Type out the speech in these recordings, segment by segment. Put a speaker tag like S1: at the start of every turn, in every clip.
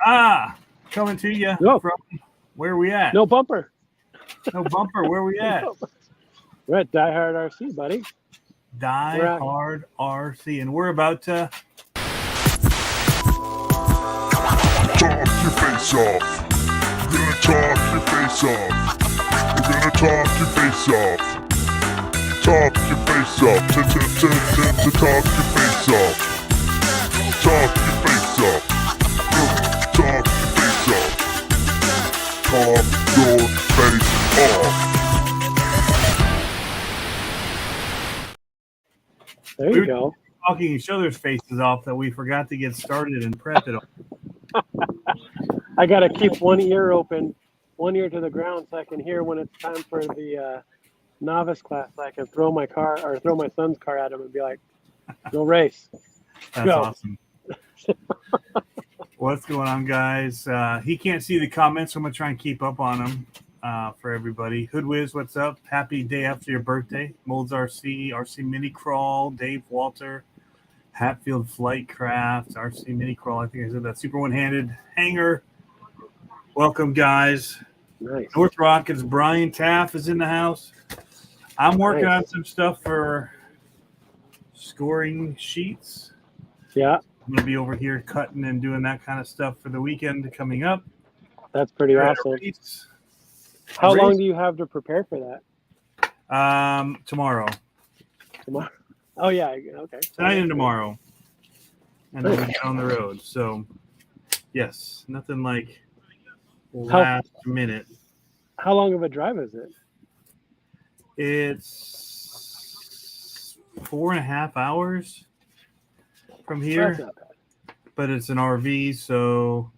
S1: Coming to you
S2: No.
S1: from where we at?
S2: No bumper.
S1: No bumper. Where we at?
S2: We're at Diehard RC, buddy.
S1: Diehard RC, and we're about to
S3: talk your face off. We're gonna talk your face off. We're gonna talk your face off. Talk your face off. To talk your face off. Talk your face off. Talk your face off. Talk your face off.
S2: There you go.
S1: talking each other's faces off that we forgot to get started and prep it all.
S2: I got to keep one ear open, one ear to the ground, so I can hear when it's time for the novice class. So I can throw my car or throw my son's car at him and be like, "Go race."
S1: That's
S2: Go.
S1: awesome. What's going on, guys? He can't see the comments, so I'm going to try and keep up on them for everybody. Hoodwiz, what's up? Happy day after your birthday. Molds RC, RC Mini Crawl, Dave Walter, Hatfield Flight Craft, RC Mini Crawl. I think I said that. Super One-Handed Hanger. Welcome, guys.
S2: Nice.
S1: North Rockets, Brian Taff is in the house. I'm working
S2: Nice.
S1: on some stuff for scoring sheets.
S2: Yeah,
S1: I'm going to be over here cutting and doing that kind of stuff for the weekend coming up.
S2: that's pretty awesome. How long do you have to prepare for that?
S1: Tomorrow.
S2: Tomorrow. Oh yeah. Okay.
S1: Tonight and tomorrow. And then we get on the road. So, yes, nothing like last minute.
S2: How long of a drive is it?
S1: It's 4.5 hours from here.
S2: That's not bad.
S1: But it's an RV, so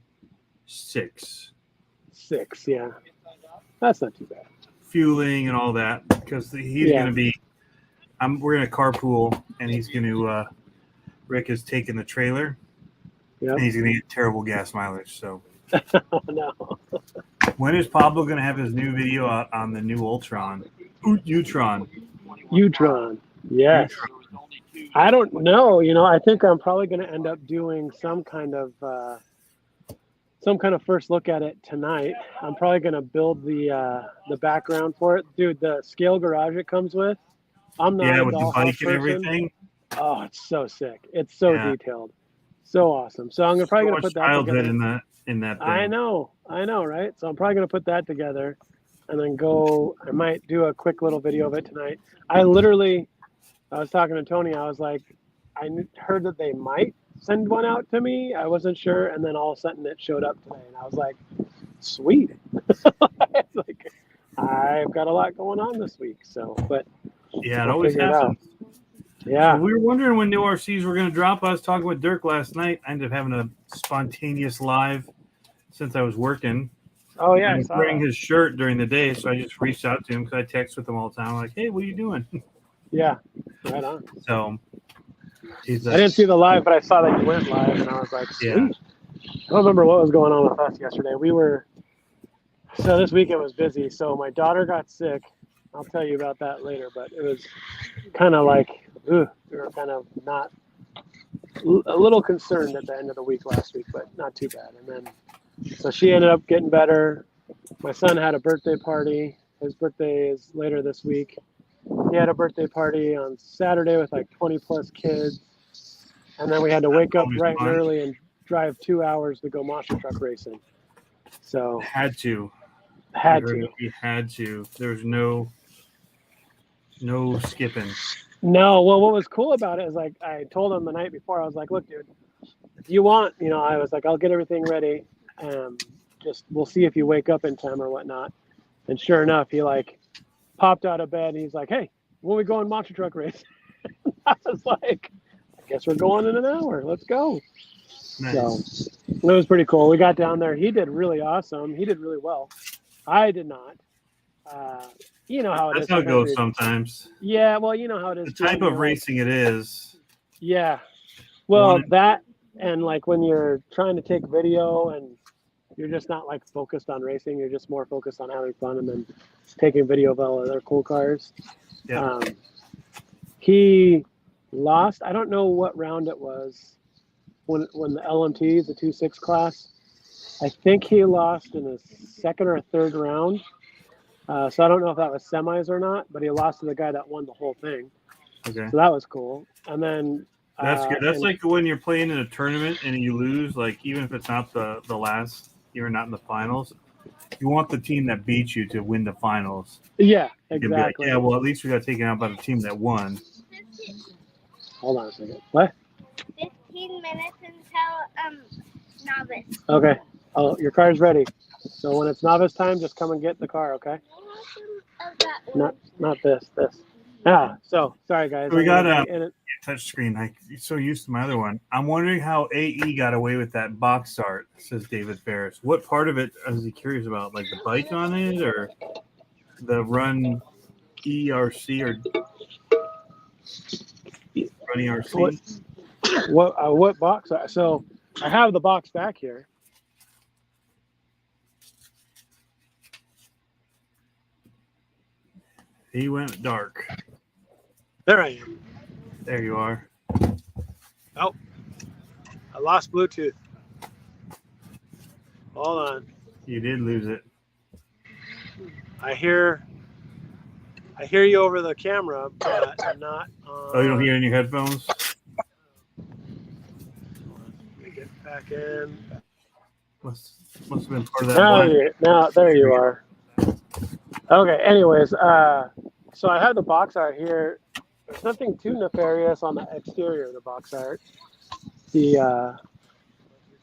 S1: 6.
S2: 6, yeah. That's not too bad.
S1: Fueling and all that, because he's going to be. We're going to carpool, and he's going to. Rick is taking the trailer, and he's going to get terrible gas mileage. So,
S2: Oh, no.
S1: when is Pablo going to have his new video out on the new Ultron? Utron.
S2: Utron. Yes. I don't know. I think I'm probably going to end up doing some kind of first look at it tonight. I'm probably going to build the background for it. Dude, the scale garage it comes with, I'm not
S1: with the bike and everything.
S2: Oh, it's so sick. It's so detailed. So awesome. So I'm probably going to put that
S1: childhood
S2: together.
S1: in that thing.
S2: I know, right? So I'm probably going to put that together and then I might do a quick little video of it tonight. I was talking to Tony. I was like, I heard that they might send one out to me. I wasn't sure. And then all of a sudden it showed up today. And I was like, sweet. Like, I've got a lot going on this week. So, but
S1: yeah, it always happens.
S2: Yeah.
S1: So we were wondering when new RCs were going to drop. I was talking with Dirk last night. I ended up having a spontaneous live since I was working.
S2: Oh, yeah.
S1: He was wearing his shirt during the day. So I just reached out to him because I text with him all the time. I'm like, hey, what are you doing?
S2: Yeah, right on.
S1: So he's like,
S2: I didn't see the live, but I saw that you went live, and I was like, sweet.
S1: Yeah.
S2: I don't remember what was going on with us yesterday. So this weekend was busy. So my daughter got sick. I'll tell you about that later, but it was kind of like, we were kind of not a little concerned at the end of the week last week, but not too bad. And then, so she ended up getting better. My son had a birthday party. His birthday is later this week. He had a birthday party on Saturday with like 20 plus kids. And then we had to wake up bright and early and drive 2 hours to go monster truck racing. So
S1: had to. We had to. There was no skipping.
S2: No, well, what was cool about it is like I told him the night before, I was like, look, dude, if you want, I was like, I'll get everything ready. Just we'll see if you wake up in time or whatnot. And sure enough, he like popped out of bed and he's like, hey, when we going monster truck race? I was like, I guess we're going in an hour. Let's go.
S1: Nice.
S2: So it was pretty cool. We got down there. He did really awesome. He did really well. I did not. You know how it is.
S1: That's how it goes sometimes.
S2: Yeah, well, you know how it is.
S1: The type of racing it is.
S2: Yeah. Well, that and like when you're trying to take video and you're just not like focused on racing, you're just more focused on having fun and then taking video of all other cool cars.
S1: Yeah.
S2: He lost. I don't know what round it was when the LMT, the 2.6 class, I think he lost in his second or third round. So I don't know if that was semis or not, but he lost to the guy that won the whole thing.
S1: Okay.
S2: So that was cool. And then
S1: That's good. That's
S2: and-
S1: like when you're playing in a tournament and you lose, like even if it's not the last, you're not in the finals. You want the team that beat you to win the finals.
S2: yeah,
S1: You can be like,
S2: exactly.
S1: yeah, well, at least we got taken out by the team that won.
S2: Hold on a second. What?
S4: 15 minutes until novice.
S2: Okay. Oh, your car's ready. So when it's novice time, just come and get the car, okay? Not this. Ah, so sorry guys.
S1: We got
S2: a
S1: touch screen. I'm so used to my other one. I'm wondering how AE got away with that box start, says David Ferris. What part of it is he curious about? Like the bike on it or the run ERC or run ERC?
S2: what box? So I have the box back here.
S1: He went dark.
S2: There I am.
S1: There you are.
S2: Oh, I lost Bluetooth. Hold on.
S1: You did lose it.
S2: I hear you over the camera, but not on.
S1: Oh, you don't hear it in your headphones?
S2: Let me get back in.
S1: Must have been part of that.
S2: Now there you are. Okay. Anyways, so I have the box art here. There's nothing too nefarious on the exterior of the box art. The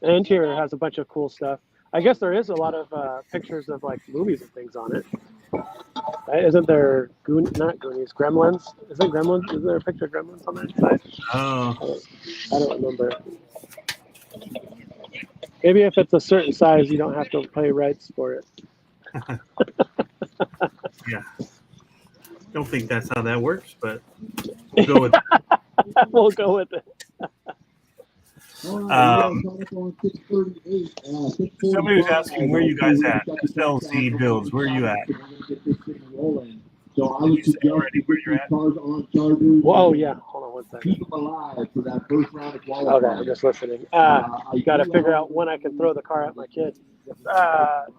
S2: interior has a bunch of cool stuff. I guess there is a lot of pictures of like movies and things on it. Isn't there not Goonies, Gremlins? Isn't Gremlins? Is there a picture of Gremlins on that side?
S1: Oh.
S2: I don't remember. Maybe if it's a certain size, you don't have to pay rights for it.
S1: Yeah. Don't think that's how that works, but we'll go with it.
S2: We'll go with it.
S1: Somebody was asking where you guys at. SLZ Builds, where are you at?
S5: So I would suggest
S1: already where you're at?
S5: cars on chargers.
S2: Whoa, yeah. Hold on one second.
S5: Keep them alive for that first round of qualifying.
S2: Okay, I'm just listening. You got to figure out when I can throw the car at my kid.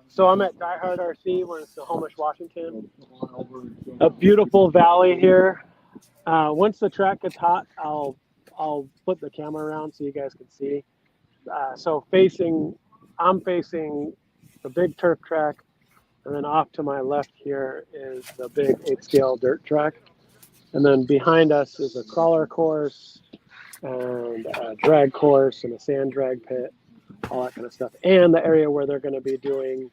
S2: So I'm at Diehard RC. We're in Snohomish, Washington. A beautiful valley here. Once the track gets hot, I'll flip the camera around so you guys can see. So I'm facing the big turf track, and then off to my left here is the big 8-scale dirt track. And then behind us is a crawler course and a drag course and a sand drag pit, all that kind of stuff. And the area where they're going to be doing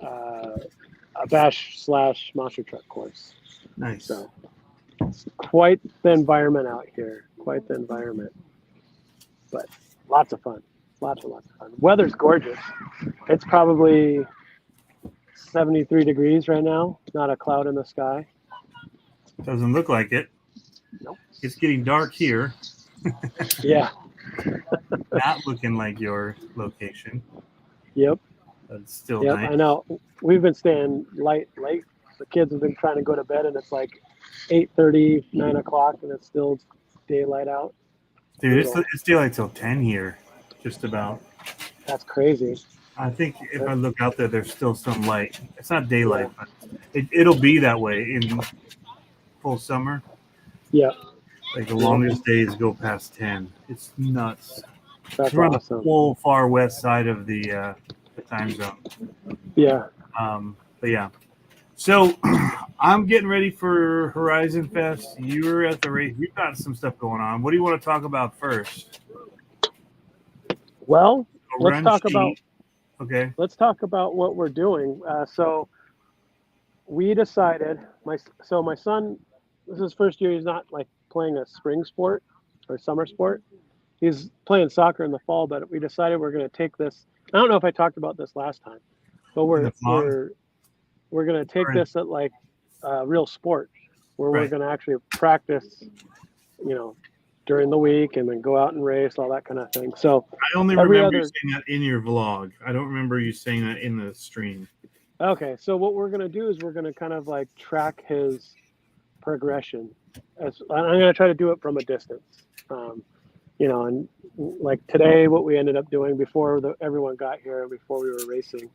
S2: a bash/monster truck course.
S1: Nice.
S2: So it's quite the environment out here. Quite the environment. But lots of fun. Lots of fun. Weather's gorgeous. It's probably 73 degrees right now. Not a cloud in the sky.
S1: Doesn't look like it.
S2: Nope.
S1: It's getting dark here.
S2: Yeah.
S1: Not looking like your location.
S2: Yep.
S1: But it's still
S2: Yep.
S1: nice.
S2: I know. We've been staying late. The kids have been trying to go to bed, and it's like 8:30, 9 o'clock, and it's still daylight out.
S1: Dude, it's daylight till 10 here, just about.
S2: That's crazy.
S1: I think if I look out there, there's still some light. It's not daylight, but it'll be that way in full summer.
S2: Yeah.
S1: Like the longest days go past 10. It's nuts.
S2: That's
S1: We're on the
S2: awesome.
S1: whole far west side of the time zone.
S2: Yeah.
S1: But yeah. So I'm getting ready for Horizon Fest. You're at the race. You've got some stuff going on. What do you want to talk about first?
S2: Well,
S1: A
S2: let's
S1: run
S2: talk
S1: sheet.
S2: about
S1: Okay.
S2: let's talk about what we're doing. So we decided my son, this is his first year. He's not like playing a spring sport or summer sport. He's playing soccer in the fall, but we decided we're going to take this. I don't know if I talked about this last time, but we're going to take this at like real sport where we're
S1: Right.
S2: going to actually practice, during the week and then go out and race, all that kind of thing. So
S1: I only
S2: every
S1: remember you
S2: other-
S1: saying that in your vlog. I don't remember you saying that in the stream.
S2: Okay, so what we're going to do is we're going to kind of like track his progression. I'm going to try to do it from a distance. you know, and like today, what we ended up doing before everyone got here, before we were racing,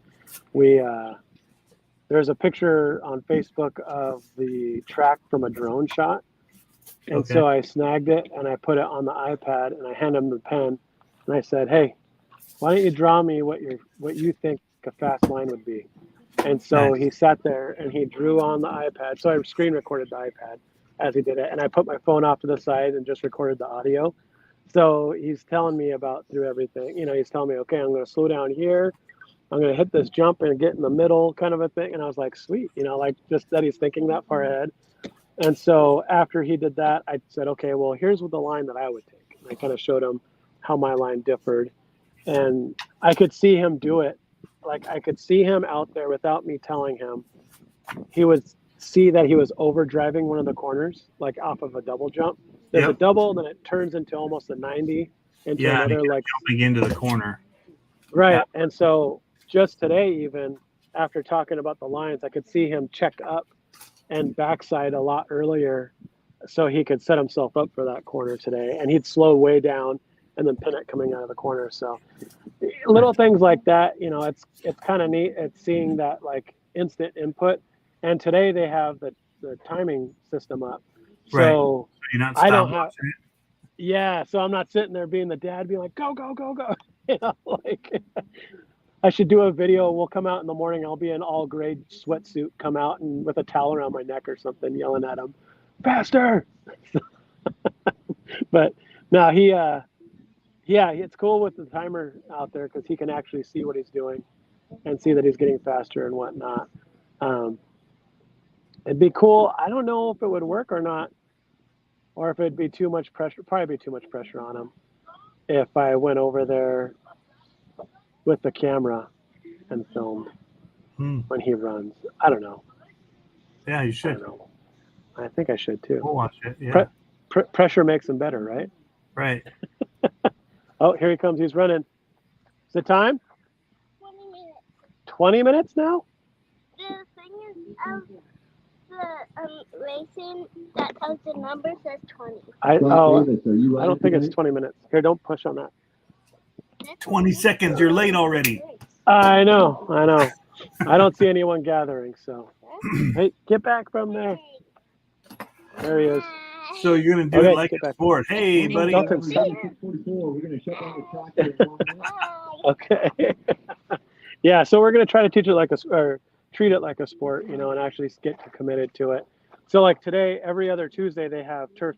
S2: there's a picture on Facebook of the track from a drone shot. And
S1: Okay.
S2: so I snagged it and I put it on the iPad and I handed him the pen and I said, "Hey, why don't you draw me what you think a fast line would be?" And so
S1: Nice.
S2: he sat there and he drew on the iPad. So I screen recorded the iPad as he did it, and I put my phone off to the side and just recorded the audio. So he's telling me about through everything. You know, he's telling me, "Okay, I'm going to slow down here. I'm going to hit this jump and get in the middle," kind of a thing. And I was like, "Sweet," you know, like just that he's thinking that far ahead. And so after he did that, I said, "Okay, well, here's what the line that I would take." And I kind of showed him how my line differed. And I could see him do it. Like I could see him out there without me telling him. He would see that he was overdriving one of the corners, like off of a double jump. There's a
S1: Yep.
S2: double, then it turns into almost a 90 into
S1: Yeah,
S2: another like
S1: jumping into the corner.
S2: right.
S1: Yeah.
S2: And so just today, even after talking about the lines, I could see him check up and backside a lot earlier so he could set himself up for that corner today. And he'd slow way down and then pin it coming out of the corner. So little things like that, you know, it's kind of neat. It's seeing that like instant input. And today they have the timing system up.
S1: Right.
S2: So
S1: You're not
S2: I don't
S1: stop
S2: have,
S1: watching it.
S2: yeah. So I'm not sitting there being the dad being like, go, go, go, go. You know, like I should do a video. We'll come out in the morning. I'll be in all gray sweatsuit, come out and with a towel around my neck or something, yelling at him, faster. But no, it's cool with the timer out there because he can actually see what he's doing and see that he's getting faster and whatnot. It'd be cool. I don't know if it would work or not, or if it'd be too much pressure. Probably be too much pressure on him if I went over there with the camera and filmed when he runs. I don't know.
S1: Yeah, you
S2: I
S1: should.
S2: don't know. I think I should too.
S1: We'll watch it. Yeah.
S2: Pressure makes him better, right?
S1: Right.
S2: Oh, here he comes. He's running. Is it time?
S4: 20 minutes.
S2: 20 minutes now?
S4: The thing is, the racing that tells the number says 20.
S2: I
S5: Scott Davis, are you ready
S2: don't think it's
S5: today?
S2: 20 minutes. Here, don't push on that.
S1: 20 seconds. You're late already.
S2: I know. I don't see anyone gathering, so. Hey, get back from there. There he is.
S1: So you're gonna do
S2: Okay,
S1: it like
S2: get
S1: a
S2: back.
S1: sport. Hey, buddy.
S2: Dalton, stop.
S5: 6:44. We're going to shut down the track here in 1 minute.
S2: Okay. Yeah, so we're gonna try to teach it like or treat it like a sport, you know, and actually get committed to it. So like today, every other Tuesday they have Turf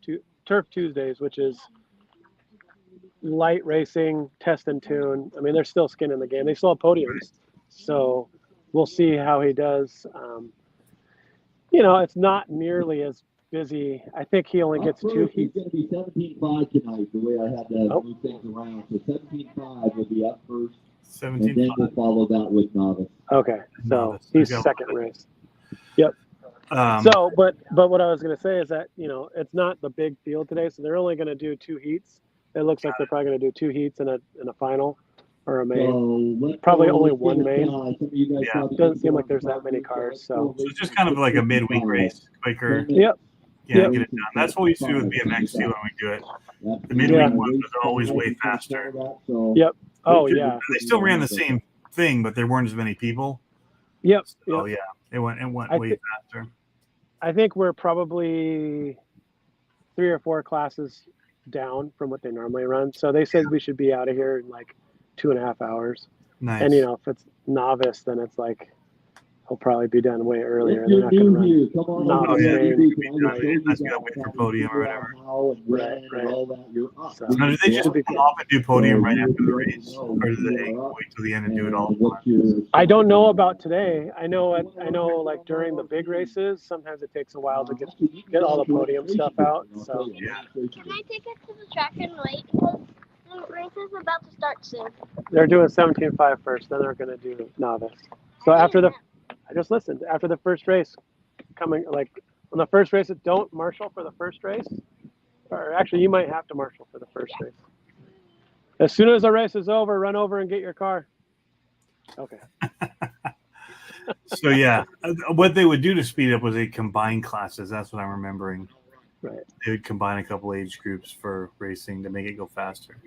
S2: Tuesdays, which is light racing, test and tune. I mean, they're still skin in the game. They still have podiums, so we'll see how he does. You know, it's not nearly as busy. I think he only gets 2
S5: He's
S2: heats.
S5: going to be 17.5 tonight, the way I had to move things around. So 17.5 will be up first, and
S1: 17.
S5: then we'll follow that with novice.
S2: Okay, so
S1: Novice.
S2: he's
S1: Okay.
S2: second race. Yep.
S1: Um,
S2: So, but what I was going to say is that, you know, it's not the big field today, so they're only going to do 2 heats. It looks like they're probably going to do 2 heats in a final or a main.
S5: So let's
S2: Probably
S5: go.
S2: only
S5: Let's
S2: one
S5: give it,
S2: main.
S5: some of you guys
S1: Yeah.
S5: probably
S2: Doesn't seem
S5: don't
S2: like there's that
S5: know
S2: many
S5: this,
S2: cars,
S5: but
S2: so.
S1: so it's just kind of like a midweek race, quicker.
S2: Yep.
S1: Yeah,
S2: Yep.
S1: get it done. That's what we used to do with BMX too when we do it.
S5: Yep.
S1: The midweek
S2: Yeah.
S1: ones are always way faster.
S2: Yep. Oh yeah.
S1: They still ran the same thing, but there weren't as many people.
S2: Yep.
S1: So
S2: Yep.
S1: yeah, it went
S2: I
S1: way
S2: thi-
S1: faster.
S2: I think we're probably 3 or 4 classes down from what they normally run. So they said we should be out of here in like 2.5 hours.
S1: Nice.
S2: And you know, if it's novice, then it's like he'll probably be done way earlier.
S5: If
S2: They're
S5: you're
S2: not going to
S5: new
S2: run.
S5: here, come on
S2: Not
S5: over.
S2: the
S5: Yeah,
S2: same.
S5: you can
S1: Done.
S5: show you
S1: That's got
S5: guys
S1: with your
S5: how to
S1: podium or
S5: figure
S1: whatever.
S5: out how and when
S2: Right.
S5: and all that. You're up.
S2: So-
S1: Now, do they just
S2: Should be
S1: come
S2: good.
S1: off and do podium
S5: So
S1: right
S5: you
S1: after the
S5: will
S1: race,
S5: know
S1: or do
S5: who
S1: they
S5: you're up
S1: wait till the end and do it
S5: and
S1: all?
S5: what you're-
S2: I don't know about today. I know like during the big races, sometimes it takes a while to get all the podium stuff out. So
S1: Yeah.
S4: Can I take it to the track and wait? Because the race is about to start soon.
S2: they're doing 17.5 first, then they're going to do novice. So after I just listened, after the first race, coming like on the first race, don't marshal for the first race. Or actually, you might have to marshal for the first race. As soon as the race is over, run over and get your car. Okay.
S1: So yeah, what they would do to speed up was they combine classes. That's what I'm remembering.
S2: Right.
S1: They would combine a couple age groups for racing to make it go faster.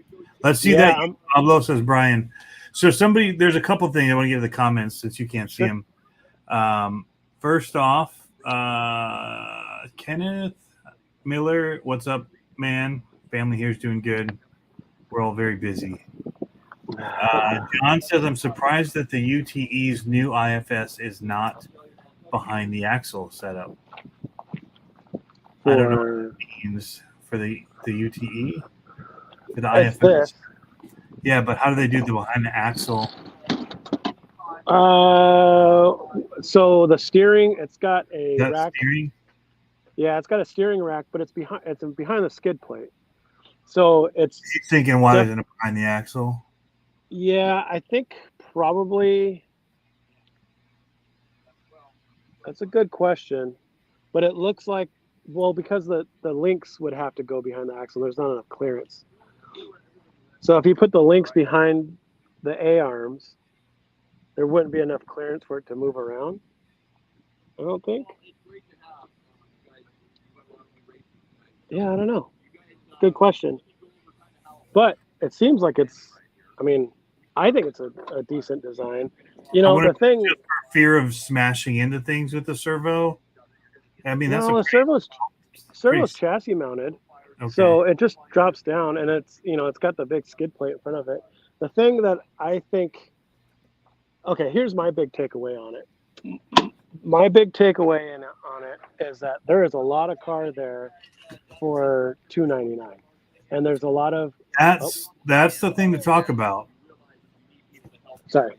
S1: Let's see
S2: Yeah,
S1: that. Pablo says, Brian. So there's a couple things I want to give the comments since you can't see
S2: Sure.
S1: them. First off, Kenneth Miller, what's up, man? Family here's doing good. We're all very busy. John says, I'm surprised that the UTE's new IFS is not behind the axle setup. I don't know what it means for the UTE. For the
S2: It's
S1: IFS.
S2: this.
S1: Yeah, but how do they do the behind the axle?
S2: So the steering, it's got a
S1: That
S2: rack.
S1: steering?
S2: Yeah, it's got a steering rack, but it's behind the skid plate. So it's.
S1: He's thinking, why isn't it behind the axle?
S2: Yeah, I think probably. That's a good question, but it looks like, well, because the links would have to go behind the axle. There's not enough clearance. So if you put the links behind the A-arms, there wouldn't be enough clearance for it to move around. I don't think. Yeah, I don't know. Good question. But it seems like it's, I mean, I think it's a decent design. You know, the thing.
S1: Just for fear of smashing into things with the servo. I mean, that's
S2: the servo's chassis mounted.
S1: Okay.
S2: So it just drops down, and it's got the big skid plate in front of it. The thing that I think, okay, here's my big takeaway on it. My big takeaway on it is that there is a lot of car there for $299, and there's a lot of.
S1: That's the thing to talk about.
S2: Sorry,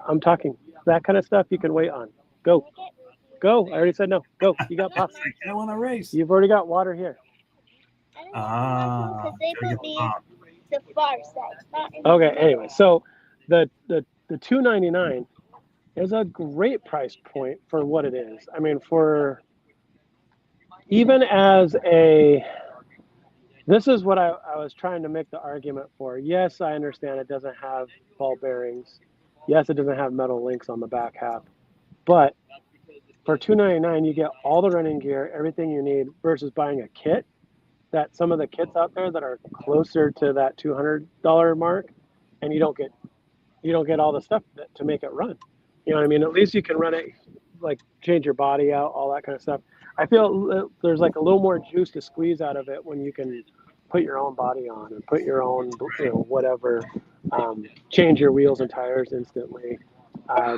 S2: I'm talking that kind of stuff. You can wait on. Go. I already said no. Go. You got pops.
S1: I want to race.
S2: You've already got water here.
S4: Because they put me the far side.
S2: Okay. Anyway, so the $299 is a great price point for what it is. I mean, for even as a, this is what I was trying to make the argument for. Yes, I understand it doesn't have ball bearings. Yes, it doesn't have metal links on the back half, but for $299, you get all the running gear, everything you need, versus buying a kit. That some of the kits out there that are closer to that $200 mark, and you don't get all the stuff to make it run. You know what I mean? At least you can run it, like change your body out, all that kind of stuff. I feel there's like a little more juice to squeeze out of it when you can put your own body on and put your own, whatever, change your wheels and tires instantly.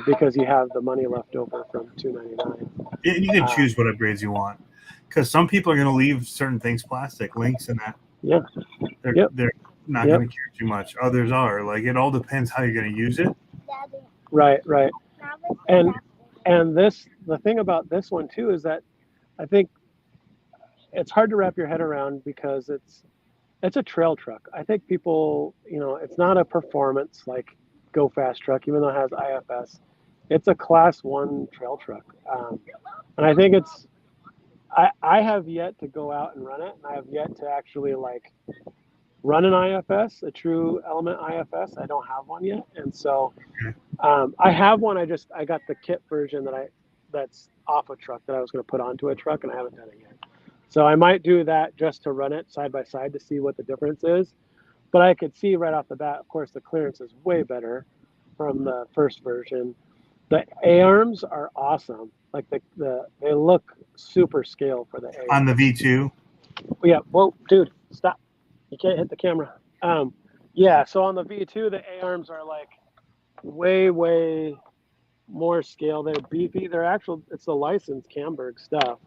S2: Because you have the money left over from $299.
S1: Yeah, you can choose what upgrades you want, because some people are going to leave certain things plastic, links, and that.
S2: Yeah.
S1: They're not going to care too much. Others are. Like, it all depends how you're going to use it.
S2: Right. And the thing about this one too is that I think it's hard to wrap your head around because it's a trail truck. I think people, it's not a performance like go fast truck, even though it has IFS. It's a class 1 trail truck. And I think I have yet to go out and run it, and I have yet to actually run an IFS, a true element IFS. I don't have one yet. And so I have one. I got the kit version that's off a truck that I was going to put onto a truck, and I haven't done it yet. So I might do that just to run it side by side to see what the difference is. But I could see right off the bat, of course, the clearance is way better from the first version. The A-arms are awesome. Like they look super scale for the A-arms.
S1: On the V2?
S2: Yeah. Whoa, dude, stop. You can't hit the camera. Yeah, so on the V2, the A-arms are like way, way more scale. They're beefy. It's the licensed Camberg stuff.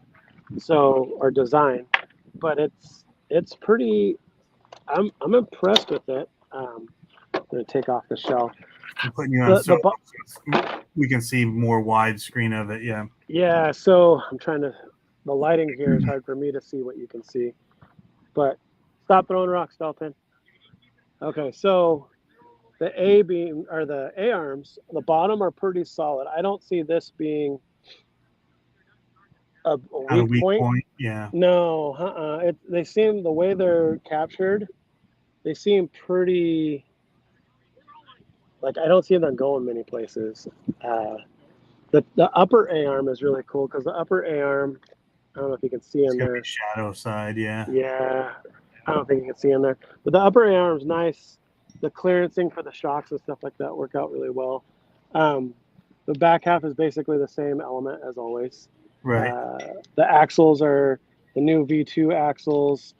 S2: Or design. But it's pretty, I'm impressed with it. I'm going to take off the shelf.
S1: I'm putting you on so we can see more widescreen of it. Yeah.
S2: Yeah. So I'm the lighting here is hard for me to see what you can see, but stop throwing rocks, Dalton. Okay. So the A-beam or the A-arms, the bottom are pretty solid. I don't see this being a weak point.
S1: Yeah.
S2: No, they seem, the way they're captured, they seem pretty, I don't see them going many places. The upper A-arm is really cool because the upper A-arm I don't know if you can see in there.
S1: Shadow side, yeah.
S2: Yeah, I don't think you can see in there. But the upper arm's nice. The clearancing for the shocks and stuff like that work out really well. The back half is basically the same element as always.
S1: Right.
S2: The axles are the new V2 axles.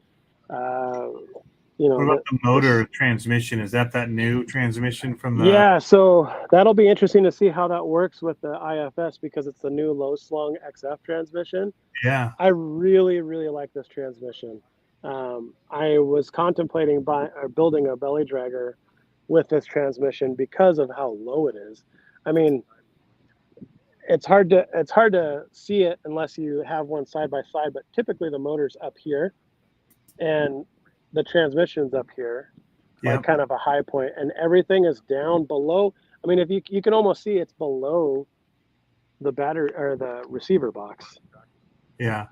S1: What about the motor transmission? Is that new transmission from the?
S2: Yeah, so that'll be interesting to see how that works with the IFS because it's the new low slung XF transmission.
S1: Yeah.
S2: I really, really like this transmission. I was contemplating building a belly dragger with this transmission because of how low it is. I mean, it's hard to see it unless you have one side by side, but typically the motor's up here and the transmission's up here, like kind of a high point, and everything is down below. I mean, if you can almost see it's below the battery or the receiver box.
S1: Yeah.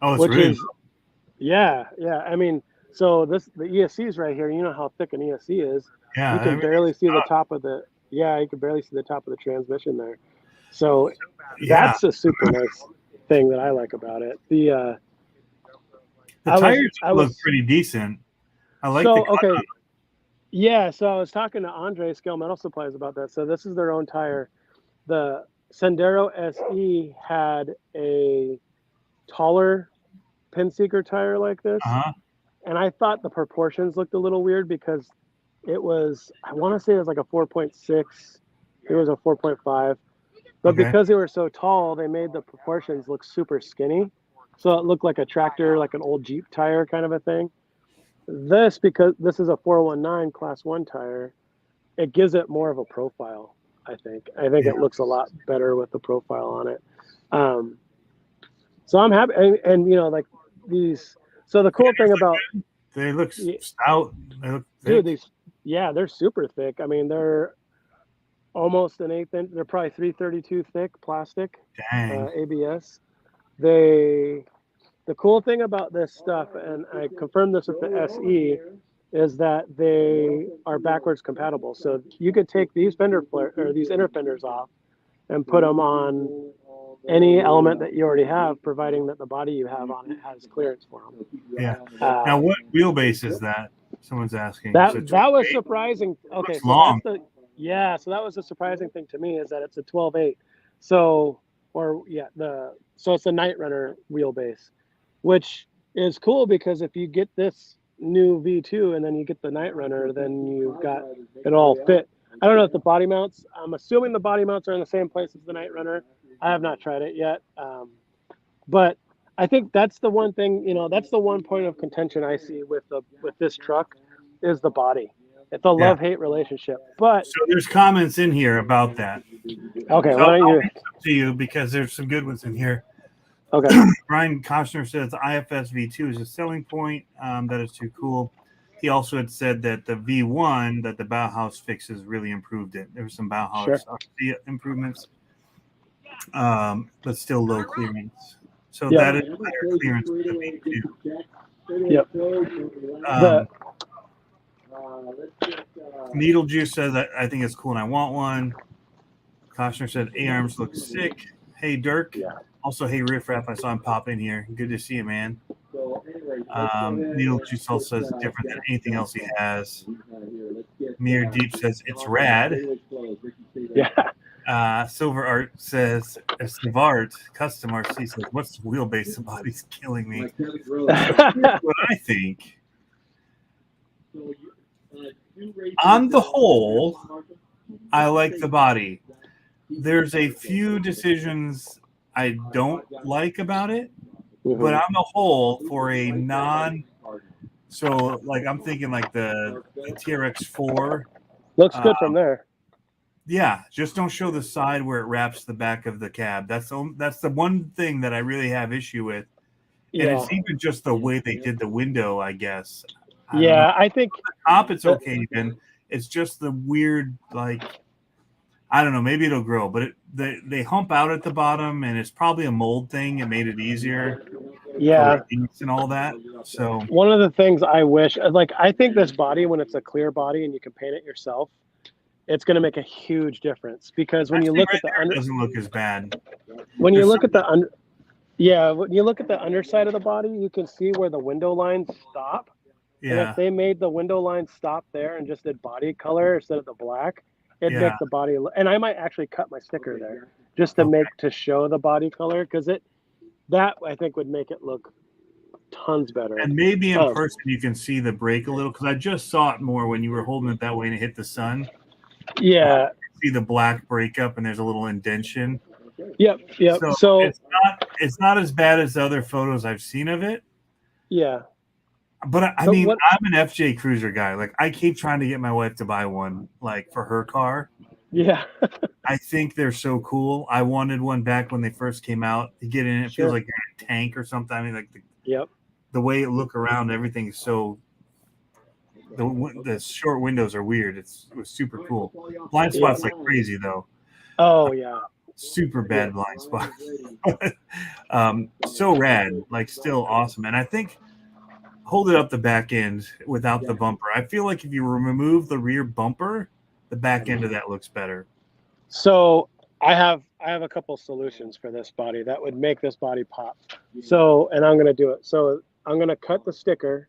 S1: Oh, it's really
S2: yeah. I mean, so the ESC's right here. You know how thick an ESC is.
S1: Yeah.
S2: You can barely see the top of the. Yeah, you can barely see the top of the transmission there. So that's a super nice thing that I like about it. The
S1: tires look pretty decent. I like the
S2: okay. Yeah, so I was talking to Andre Scale Metal Supplies about that. So this is their own tire. The Sendero SE had a taller pin seeker tire like this. And I thought the proportions looked a little weird because it was, I want to say it was like a 4.6. It was a 4.5. But because they were so tall, they made the proportions look super skinny. So it looked like a tractor, like an old Jeep tire kind of a thing. Because this is a 419 class 1 tire, it gives it more of a profile, I think. It looks a lot better with the profile on it. So I'm happy. And you know, like these. So the cool thing about.
S1: They look stout. They look
S2: thick. They're super thick. I mean, they're almost an eighth inch. They're probably 332 thick plastic.
S1: Dang.
S2: ABS. The cool thing about this stuff, and I confirmed this with the SE, is that they are backwards compatible. So you could take these these inner fenders off and put them on any element that you already have, providing that the body you have on it has clearance for them.
S1: Yeah. Now, what wheelbase is that? Someone's asking.
S2: That was surprising. Okay, so
S1: long.
S2: So that was a surprising thing to me is that it's a 12.8. So it's a Night Runner wheelbase, which is cool because if you get this new V2 and then you get the Night Runner, then you've got it all fit. I don't know if the body mounts, I'm assuming the body mounts are in the same place as the Night Runner. I have not tried it yet. But I think that's the one thing, that's the one point of contention I see with this truck is the body. It's a love-hate relationship. But
S1: so there's comments in here about that.
S2: Okay,
S1: so
S2: why don't you
S1: to you because there's some good ones in here.
S2: Okay.
S1: Brian Koshner says IFS V2 is a selling point. That is too cool. He also had said that the V1 that the Bauhaus fixes really improved it. There were some Bauhaus improvements, but still low clearance. So that is higher clearance for the V2.
S2: Yep.
S1: Needle Juice says I think it's cool and I want one. Koshner said A-arms look sick. Hey Dirk.
S2: Yeah.
S1: Also, hey Riff Raff, I saw him pop in here. Good to see you, man. Needle Juice also says different than anything else he has. Mir Deep says it's rad.
S2: Yeah.
S1: Silver Art says Savart Custom RC says what's the wheelbase? The body's killing me. What I think. On the whole, I like the body. There's a few decisions I don't like about it, but on the whole, for a like I'm thinking like the TRX4
S2: looks good from there.
S1: Yeah, just don't show the side where it wraps the back of the cab. That's the one thing that I really have issue with, and it's even just the way they did the window, I guess.
S2: I think
S1: the top it's okay even. It's just the weird, like, I don't know, maybe it'll grow, but they hump out at the bottom, and it's probably a mold thing. It made it easier.
S2: Yeah.
S1: And all that. So
S2: one of the things I wish, like, I think this body, when it's a clear body and you can paint it yourself, it's going to make a huge difference because when you look at the under,
S1: it doesn't look as bad.
S2: When you look at the under, Yeah, when you look at the underside of the body, you can see where the window lines stop. And
S1: Yeah.
S2: if they made the window lines stop there and just did body color instead of the black, it'd make the body. And I might actually cut my sticker there just to show the body color, because that I think would make it look tons better.
S1: And maybe in person you can see the break a little, because I just saw it more when you were holding it that way and it hit the sun.
S2: Yeah.
S1: See the black breakup and there's a little indention.
S2: Yep. So
S1: it's not as bad as the other photos I've seen of it.
S2: Yeah.
S1: But I'm an FJ Cruiser guy. Like, I keep trying to get my wife to buy one, like, for her car.
S2: Yeah.
S1: I think they're so cool. I wanted one back when they first came out. To get in it, feels like you're in a tank or something. I mean, like the way it look around, everything is so. The short windows are weird. It was super cool. Blind spots like crazy though.
S2: Oh yeah.
S1: Super bad blind spot. So rad, like still awesome. And I think hold it up the back end without the bumper. I feel like if you remove the rear bumper, the back end of that looks better.
S2: So I have a couple solutions for this body that would make this body pop. So, and I'm going to do it. So I'm going to cut the sticker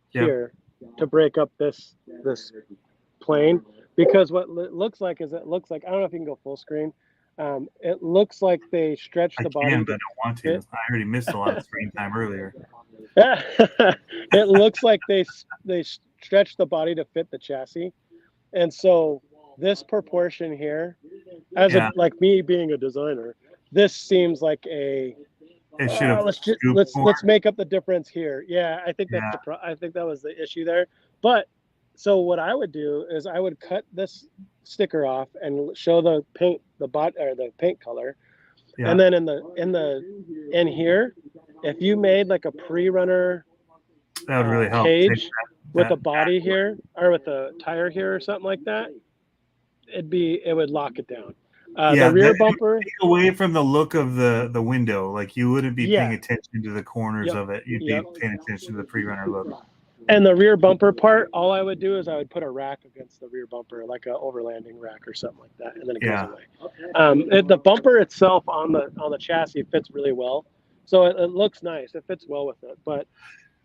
S2: here to break up this plane, because what it looks like is I don't know if you can go full screen. It looks like they stretched the body.
S1: I don't want to. I already missed a lot of screen time earlier.
S2: It looks like they stretched the body to fit the chassis, and so this proportion here, like me being a designer, this seems like a. Let's make up the difference here. Yeah, I think I think that was the issue there. But so what I would do is I would cut this sticker off and show the paint, the paint color, and then in here, if you made like a pre-runner
S1: that would really help
S2: cage with a body here or with a tire here or something like that, it would lock it down. The rear bumper
S1: take away from the look of the window, like you wouldn't be paying attention to the corners of it. You'd be paying attention to the pre-runner look.
S2: And the rear bumper part, all I would do is I would put a rack against the rear bumper, like an overlanding rack or something like that, and then it goes away. The bumper itself on the chassis fits really well, so it looks nice. It fits well with it. But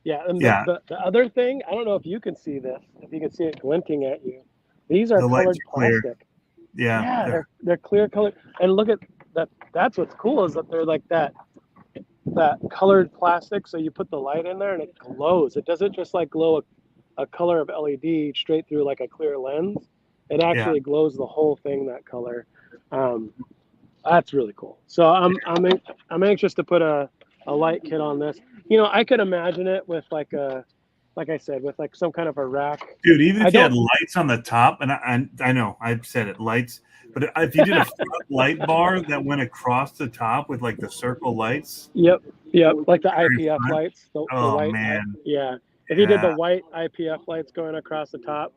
S2: the other thing, I don't know if you can see this, if you can see it glinting at you. These are colored plastic. They're clear color, and look at that. That's what's cool, is that they're like that colored plastic. So you put the light in there and it glows. It doesn't just like glow a color of LED straight through like a clear lens. It actually glows the whole thing that color. That's really cool. So I'm anxious to put a light kit on this. I could imagine it with like I said, with like some kind of a rack.
S1: Dude, even if you had lights on the top, and I know I've said it, lights, but if you did a light bar that went across the top with like the circle lights.
S2: Yep, like the IPF lights. The white,
S1: man.
S2: If you did the white IPF lights going across the top,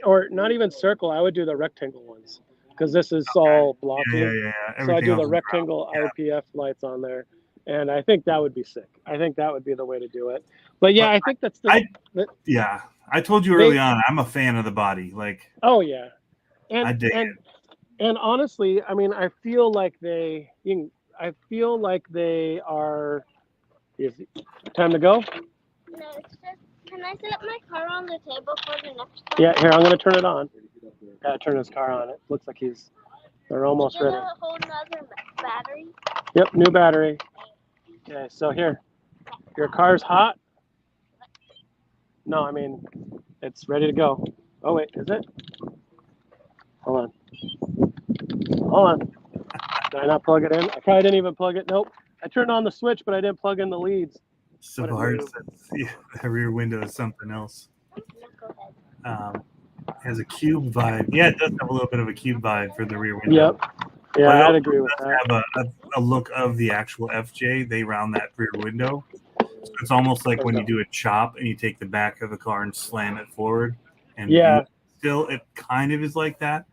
S2: or not even circle, I would do the rectangle ones, because this is all blocky. So I do the rectangle IPF lights on there. And I think that would be sick. I think that would be the way to do it. But I think that's
S1: I told you early on, I'm a fan of the body. Like,
S2: oh yeah,
S1: I dig it.
S2: And honestly, I mean, I feel like they are. Is it time to go?
S4: No, it's just. Can I set up my car on the table for the next time?
S2: Yeah, here, I'm gonna turn it on. Gotta turn his car on. It looks like they're almost ready.
S4: A whole nother battery.
S2: Yep, new battery. Okay, so here, your car's hot. No, I mean, it's ready to go. Oh wait, is it? Hold on. Did I not plug it in? I probably didn't even plug it. Nope. I turned on the switch, but I didn't plug in the leads.
S1: So hard. The rear window is something else. Has a cube vibe. Yeah, it does have a little bit of a cube vibe for the rear window.
S2: Yep. Yeah, I'd agree with that.
S1: Have a look of the actual FJ. They round that rear window. So it's almost like when you do a chop and you take the back of the car and slam it forward. And still, it kind of is like that.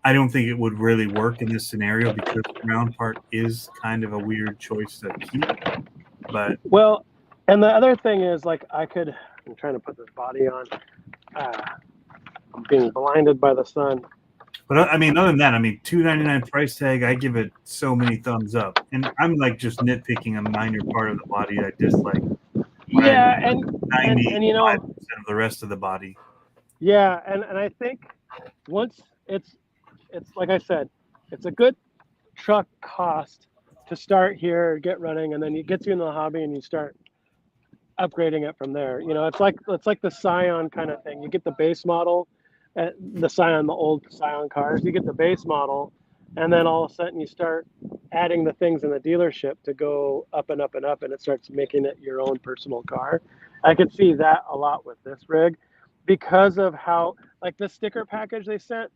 S1: I don't think it would really work in this scenario, because the round part is kind of a weird choice to keep. But
S2: and the other thing is, like, I'm trying to put this body on. I'm being blinded by the sun.
S1: But I mean, other than that, I mean, $299 price tag. I give it so many thumbs up, and I'm like just nitpicking a minor part of the body I dislike.
S2: Yeah, and
S1: 95% of the rest of the body.
S2: Yeah, and I think once it's like I said, it's a good truck cost to start here, get running, and then it gets you into the hobby and you start upgrading it from there. It's like the Scion kind of thing. You get the base model, the Scion, the old Scion cars. You get the base model, and then all of a sudden you start adding the things in the dealership to go up and up and up, and it starts making it your own personal car. I could see that a lot with this rig because of how, like, the sticker package they sent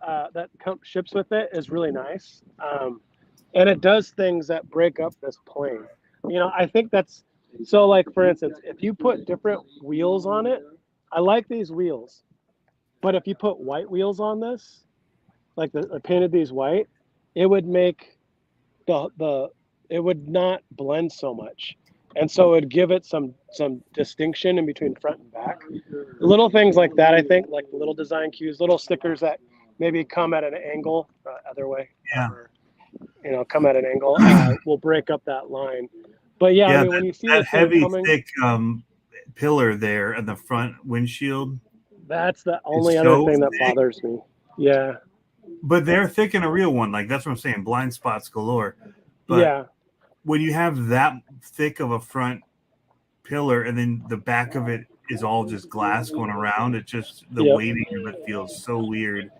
S2: that ships with it is really nice. And it does things that break up this plane. I think that's, so like, for instance, if you put different wheels on it, I like these wheels, but if you put white wheels on this, like I painted these white, it would make it would not blend so much. And so it would give it some distinction in between front and back. Little things like that, I think, like little design cues, little stickers that maybe come at an angle, other way, or, come at an angle, will break up that line. But yeah, I mean, when you see
S1: that heavy,
S2: coming,
S1: thick pillar there in the front windshield,
S2: that's the only other thing that bothers me. Yeah.
S1: But they're thick in a real one. Like, that's what I'm saying. Blind spots galore. But
S2: yeah.
S1: When you have that thick of a front pillar and then the back of it is all just glass going around, it just, the weighting of it feels so weird.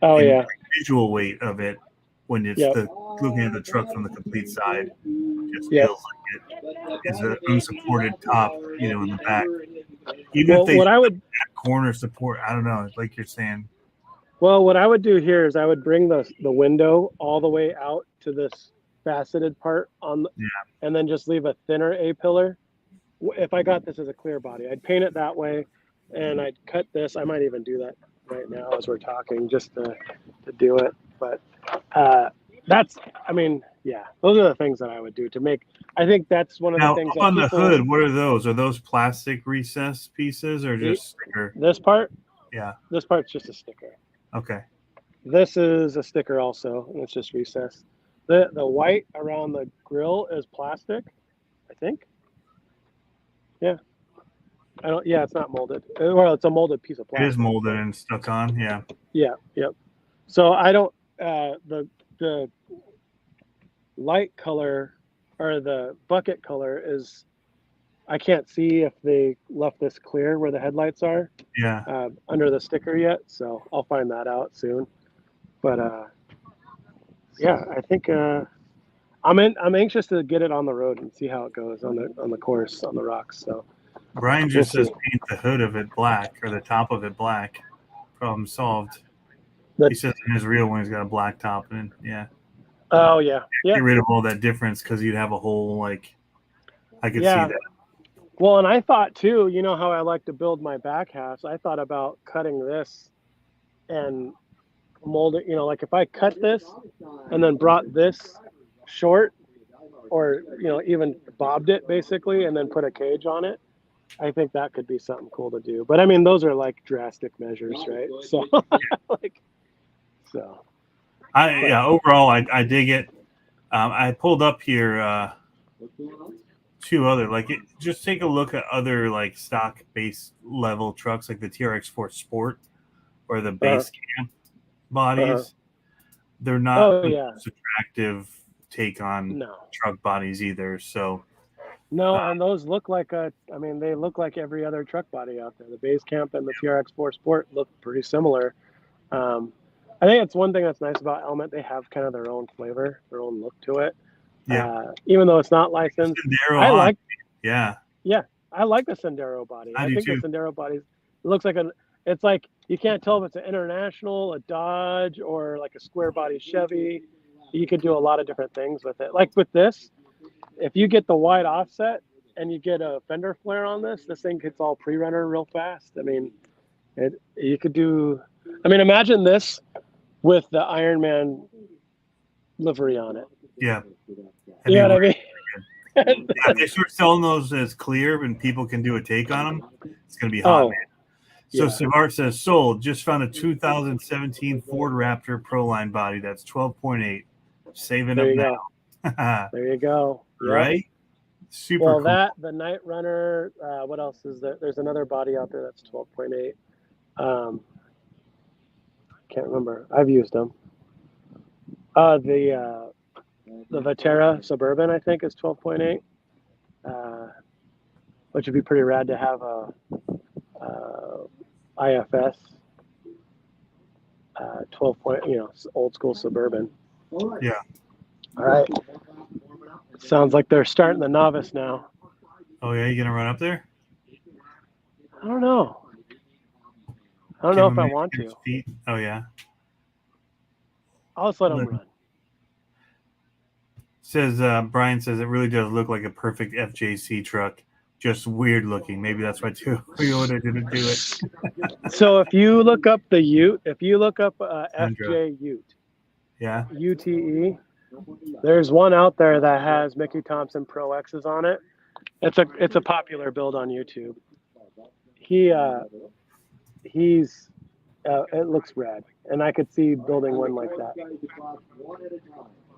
S2: Oh,
S1: and
S2: yeah.
S1: The visual weight of it when it's looking at the truck from the complete side just feels like it is an unsupported top, in the back. Even if they that corner support, I don't know, like you're saying.
S2: Well, what I would do here is I would bring the window all the way out to this faceted part on and then just leave a thinner A-pillar. If I got this as a clear body, I'd paint it that way, and I'd cut this. I might even do that right now as we're talking, just to do it. But that's, I mean, those are the things that I would do to make. I think that's one of the things.
S1: Now, on the hood, what are those? Are those plastic recessed pieces or just sticker?
S2: This part?
S1: Yeah.
S2: This part's just a sticker.
S1: Okay.
S2: This is a sticker also, and it's just recessed. The white around the grill is plastic, I think. Yeah. It's not molded. Well, it's a molded piece of plastic.
S1: It is molded and stuck on, yeah.
S2: Yeah, yep. So I don't the light color or the bucket color is, I can't see if they left this clear where the headlights are.
S1: Yeah.
S2: Under the sticker yet, so I'll find that out soon. But I think I'm anxious to get it on the road and see how it goes on the course on the rocks. So
S1: Brian just says paint the hood of it black or the top of it black. Problem solved. He says in his real one he's got a black top and
S2: Oh yeah.
S1: Get rid of all that difference because you'd have a whole I could see that.
S2: Well, and I thought too, how I like to build my back halves. I thought about cutting this and mold it, like if I cut this and then brought this short or, even bobbed it basically and then put a cage on it, I think that could be something cool to do. But I mean, those are like drastic measures, right? So
S1: overall, I dig it. I pulled up here two other, just take a look at other stock base level trucks like the TRX4 Sport or the base camp bodies. They're not the most attractive take on truck bodies either. So
S2: and those look like they look like every other truck body out there. The base camp and the TRX4 Sport look pretty similar. I think it's one thing that's nice about Element. They have kind of their own flavor, their own look to it. Yeah. Even though it's not licensed, I like the Sendero body. I think the Sendero body looks like it's like you can't tell if it's an International, a Dodge, or like a square body Chevy. You could do a lot of different things with it. Like with this, if you get the wide offset and you get a fender flare on this thing gets all pre-runner real fast. I mean, you could do. I mean, imagine this with the Iron Man livery on it.
S1: Yeah.
S2: You know what I mean?
S1: If they start selling those as clear and people can do a take on them, it's going to be hot, man. So
S2: Yeah.
S1: Savart says, sold. Just found a 2017 Ford Raptor Proline body. That's 12.8. Saving
S2: There
S1: up
S2: you
S1: now.
S2: go. There you go. Yep.
S1: Right? Super
S2: Well,
S1: cool.
S2: that, the Night Runner, what else is there? There's another body out there that's 12.8. Can't remember. I've used them. The Vatera Suburban, I think, is 12.8, which would be pretty rad to have a IFS 12 point, old school Suburban.
S1: Yeah.
S2: All right. Sounds like they're starting the novice now.
S1: Oh, yeah? You going to run up there?
S2: I don't know. I don't
S1: Give
S2: know
S1: him
S2: if I
S1: a
S2: want
S1: minute
S2: to.
S1: feet. Oh, yeah.
S2: I'll just let them run.
S1: Says Brian says it really does look like a perfect FJC truck, just weird looking. Maybe that's why Toyota didn't do it.
S2: So if you look up the Ute, if you look up
S1: Tundra.
S2: FJ Ute,
S1: Yeah.
S2: UTE, there's one out there that has Mickey Thompson Pro X's on it. It's a popular build on YouTube. He's it looks rad, and I could see building one like that.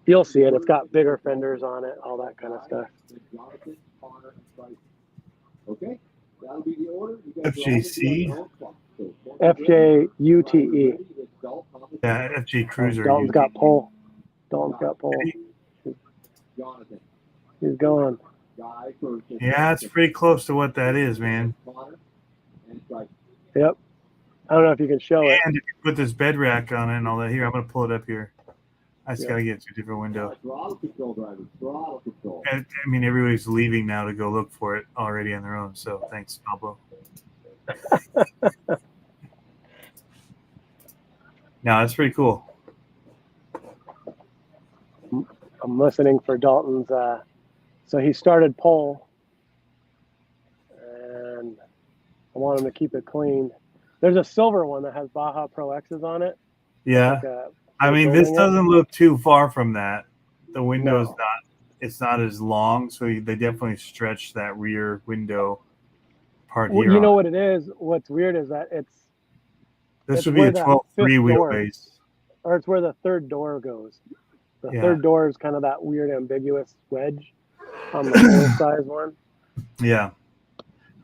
S2: You'll see it. It's got bigger fenders on it, all that kind of stuff.
S5: Okay, that'll be the order.
S1: FJC.
S2: FJUTE.
S1: Yeah, FJ Cruiser.
S2: Dalton's got pole. Dalton's got pole. He's going.
S1: Yeah, it's pretty close to what that is, man.
S2: Yep. I don't know if you can show it.
S1: And if you put this bed rack on it and all that, here, I'm going to pull it up here. I just got to get to a different window. And, I mean, everybody's leaving now to go look for it already on their own. So thanks, Pablo. No, that's pretty cool.
S2: I'm listening for Dalton's. So he started pole, and I want him to keep it clean. There's a silver one that has Baja Pro X's on it.
S1: Yeah.
S2: Like
S1: I mean, this doesn't look too far from that. The window's it's not as long, so they definitely stretch that rear window part here.
S2: You know what it is? What's weird is that
S1: this would be a 12.3 wheelbase.
S2: Or it's where the third door goes. The third door is kind of that weird ambiguous wedge on the full-size one.
S1: Yeah.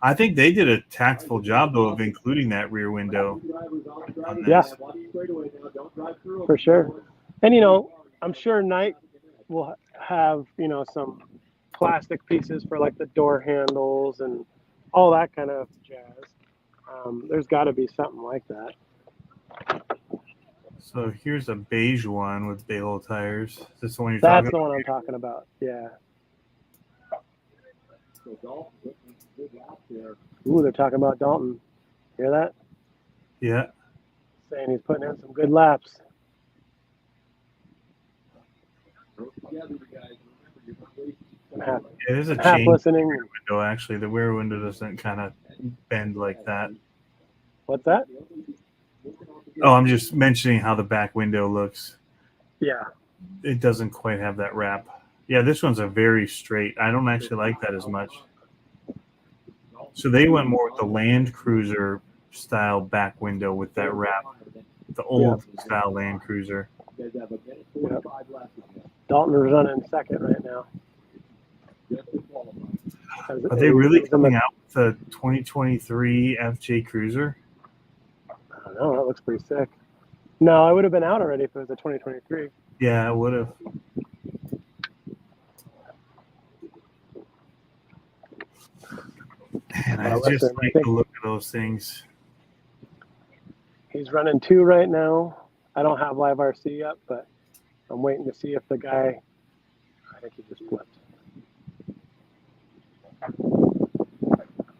S1: I think they did a tactful job, though, of including that rear window on this.
S2: Yeah, for sure. And, I'm sure Knight will have, some plastic pieces for, like, the door handles and all that kind of jazz. There's got to be something like that.
S1: So here's a beige one with Bay-Hole tires. Is this the one you're talking about?
S2: That's the one I'm talking about, yeah. Ooh, they're talking about Dalton. Hear that?
S1: Yeah.
S2: Saying he's putting in some good laps.
S1: There's a
S2: half
S1: change
S2: listening.
S1: window, actually. The rear window doesn't kind of bend like that.
S2: What's that?
S1: Oh, I'm just mentioning how the back window looks.
S2: Yeah.
S1: It doesn't quite have that wrap. Yeah, this one's a very straight. I don't actually like that as much. So they went more with the Land Cruiser style back window with that wrap. The old style Land Cruiser.
S2: Yep. Dalton is running second right now.
S1: Are they really coming out with a 2023 FJ Cruiser?
S2: I don't know. That looks pretty sick. No, it would have been out already if it was a 2023.
S1: Yeah, it would have. Man, I just like to look at those things.
S2: He's running 2 right now. I don't have live RC up, but I'm waiting to see if the guy. I think he just flipped. I'm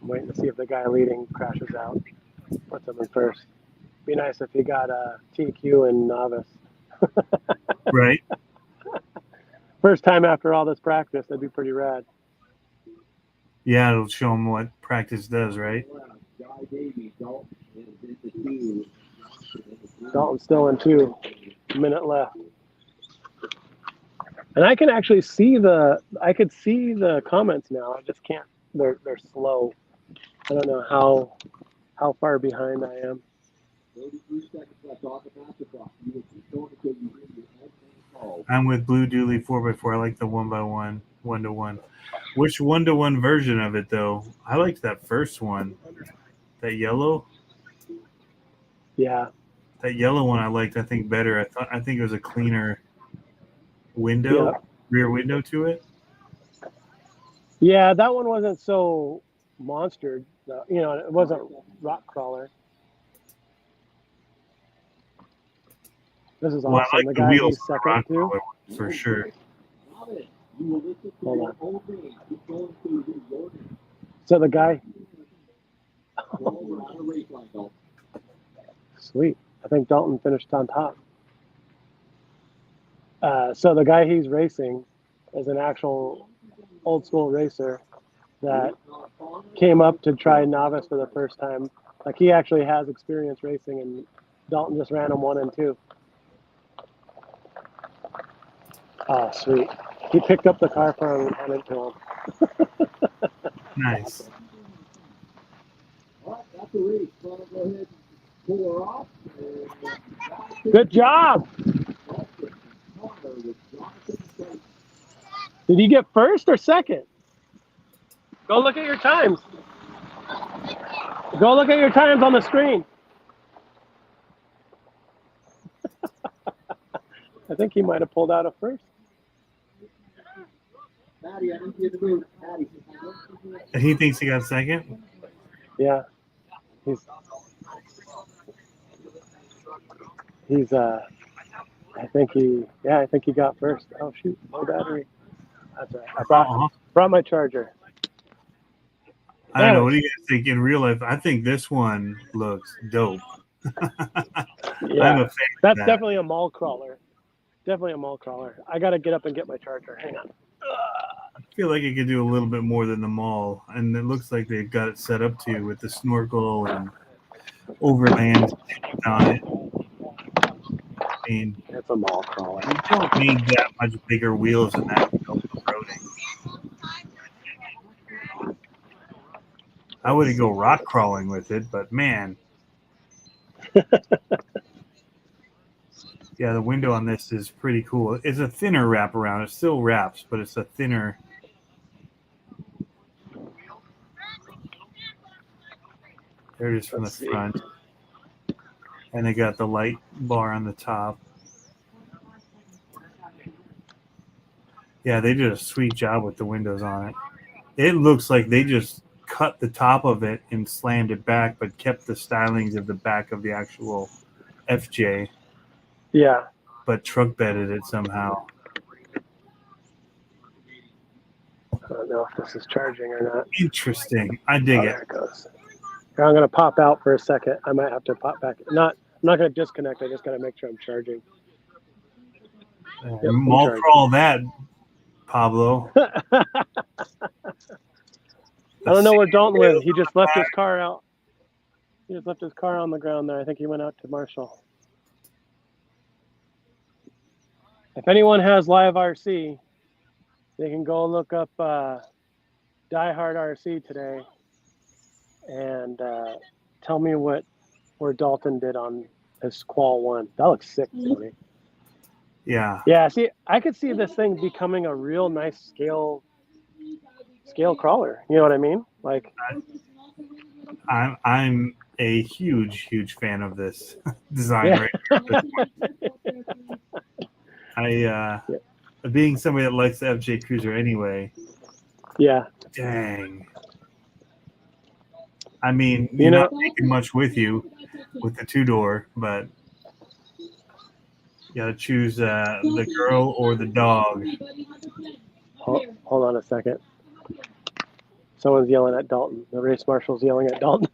S2: waiting to see if the guy leading crashes out. Puts him in first. Be nice if he got a TQ and novice.
S1: Right.
S2: First time after all this practice, that'd be pretty rad.
S1: Yeah, it'll show him what practice does, right?
S2: Dalton's still in 2. A minute left. And I can actually see I could see the comments now. I just can't. They're slow. I don't know how far behind I am.
S5: 33 seconds left on the master clock. You will keep going until you hear your head call.
S1: I'm with Blue Dooley 4x4. I like the 1x1, 1-to-1. Which 1-to-1 version of it though? I liked that first one. That yellow.
S2: Yeah.
S1: That yellow one I liked. I think better. I think it was a cleaner window, rear window to it.
S2: Yeah, that one wasn't so monstered. You know, it wasn't rock crawler. This is
S1: Well,
S2: awesome.
S1: I like
S2: The
S1: the
S2: guy
S1: wheels
S2: he's
S1: on the
S2: second
S1: rock
S2: too.
S1: crawler for sure.
S5: You will listen to
S2: Hold
S5: your
S2: on.
S5: own name. Keep going until you hear your name.
S2: So the guy,
S5: Go over on a race line, Dalton.
S2: sweet. I think Dalton finished on top. So the guy he's racing is an actual old school racer that came up to try novice for the first time. Like he actually has experience racing, and Dalton just ran him 1 and 2. Oh, sweet. He picked up the car for him and handed it to him.
S1: Nice.
S5: All right, that's the race. So I'll go ahead and pull her off.
S2: Good job. Did you get first or second? Go look at your times. Go look at your times on the screen. I think he might have pulled out a first.
S5: Maddie, I need you to move. Maddie.
S1: And he thinks he got second.
S2: Yeah. He's I think he got first. Oh shoot, no battery. That's right. I brought my charger.
S1: I don't know. What do you guys think in real life? I think this one looks dope.
S2: Yeah,
S1: I'm a fan of
S2: that's
S1: that.
S2: definitely a mall crawler. Definitely a mall crawler. I gotta get up and get my charger. Hang on.
S1: I feel like it could do a little bit more than the mall, and it looks like they've got it set up to with the snorkel and overland on it. I mean,
S2: It's a mall crawler.
S1: you don't need that much bigger wheels than that to go off-roading. I wouldn't go rock crawling with it, but man. Yeah, the window on this is pretty cool. It's a thinner wraparound. It still wraps, but it's a thinner. There it is from the front. And they got the light bar on the top. Yeah, they did a sweet job with the windows on it. It looks like they just cut the top of it and slammed it back, but kept the stylings of the back of the actual FJ.
S2: Yeah.
S1: But truck bedded it somehow.
S2: I don't know if this is charging or not.
S1: Interesting. I dig
S2: There it goes. Here, I'm gonna pop out for a second. I might have to pop back. I'm not gonna disconnect. I just gotta make sure I'm charging. Yep,
S1: Mall crawl that, Pablo.
S2: I don't know where Dalton lives. He just left his car out. He just left his car on the ground there. I think he went out to Marshall. If anyone has live RC, they can go look up Diehard RC today and tell me where Dalton did on his Qual 1. That looks sick, Tony.
S1: Yeah.
S2: Yeah, see, I could see this thing becoming a real nice scale crawler. You know what I mean? Like,
S1: I'm a huge fan of this design right here. Being somebody that likes the FJ Cruiser anyway.
S2: Yeah.
S1: Dang. I mean, you're not taking much with you with the 2-door, but you got to choose the girl or the dog.
S2: Hold on a second. Someone's yelling at Dalton. The race marshal's yelling at Dalton.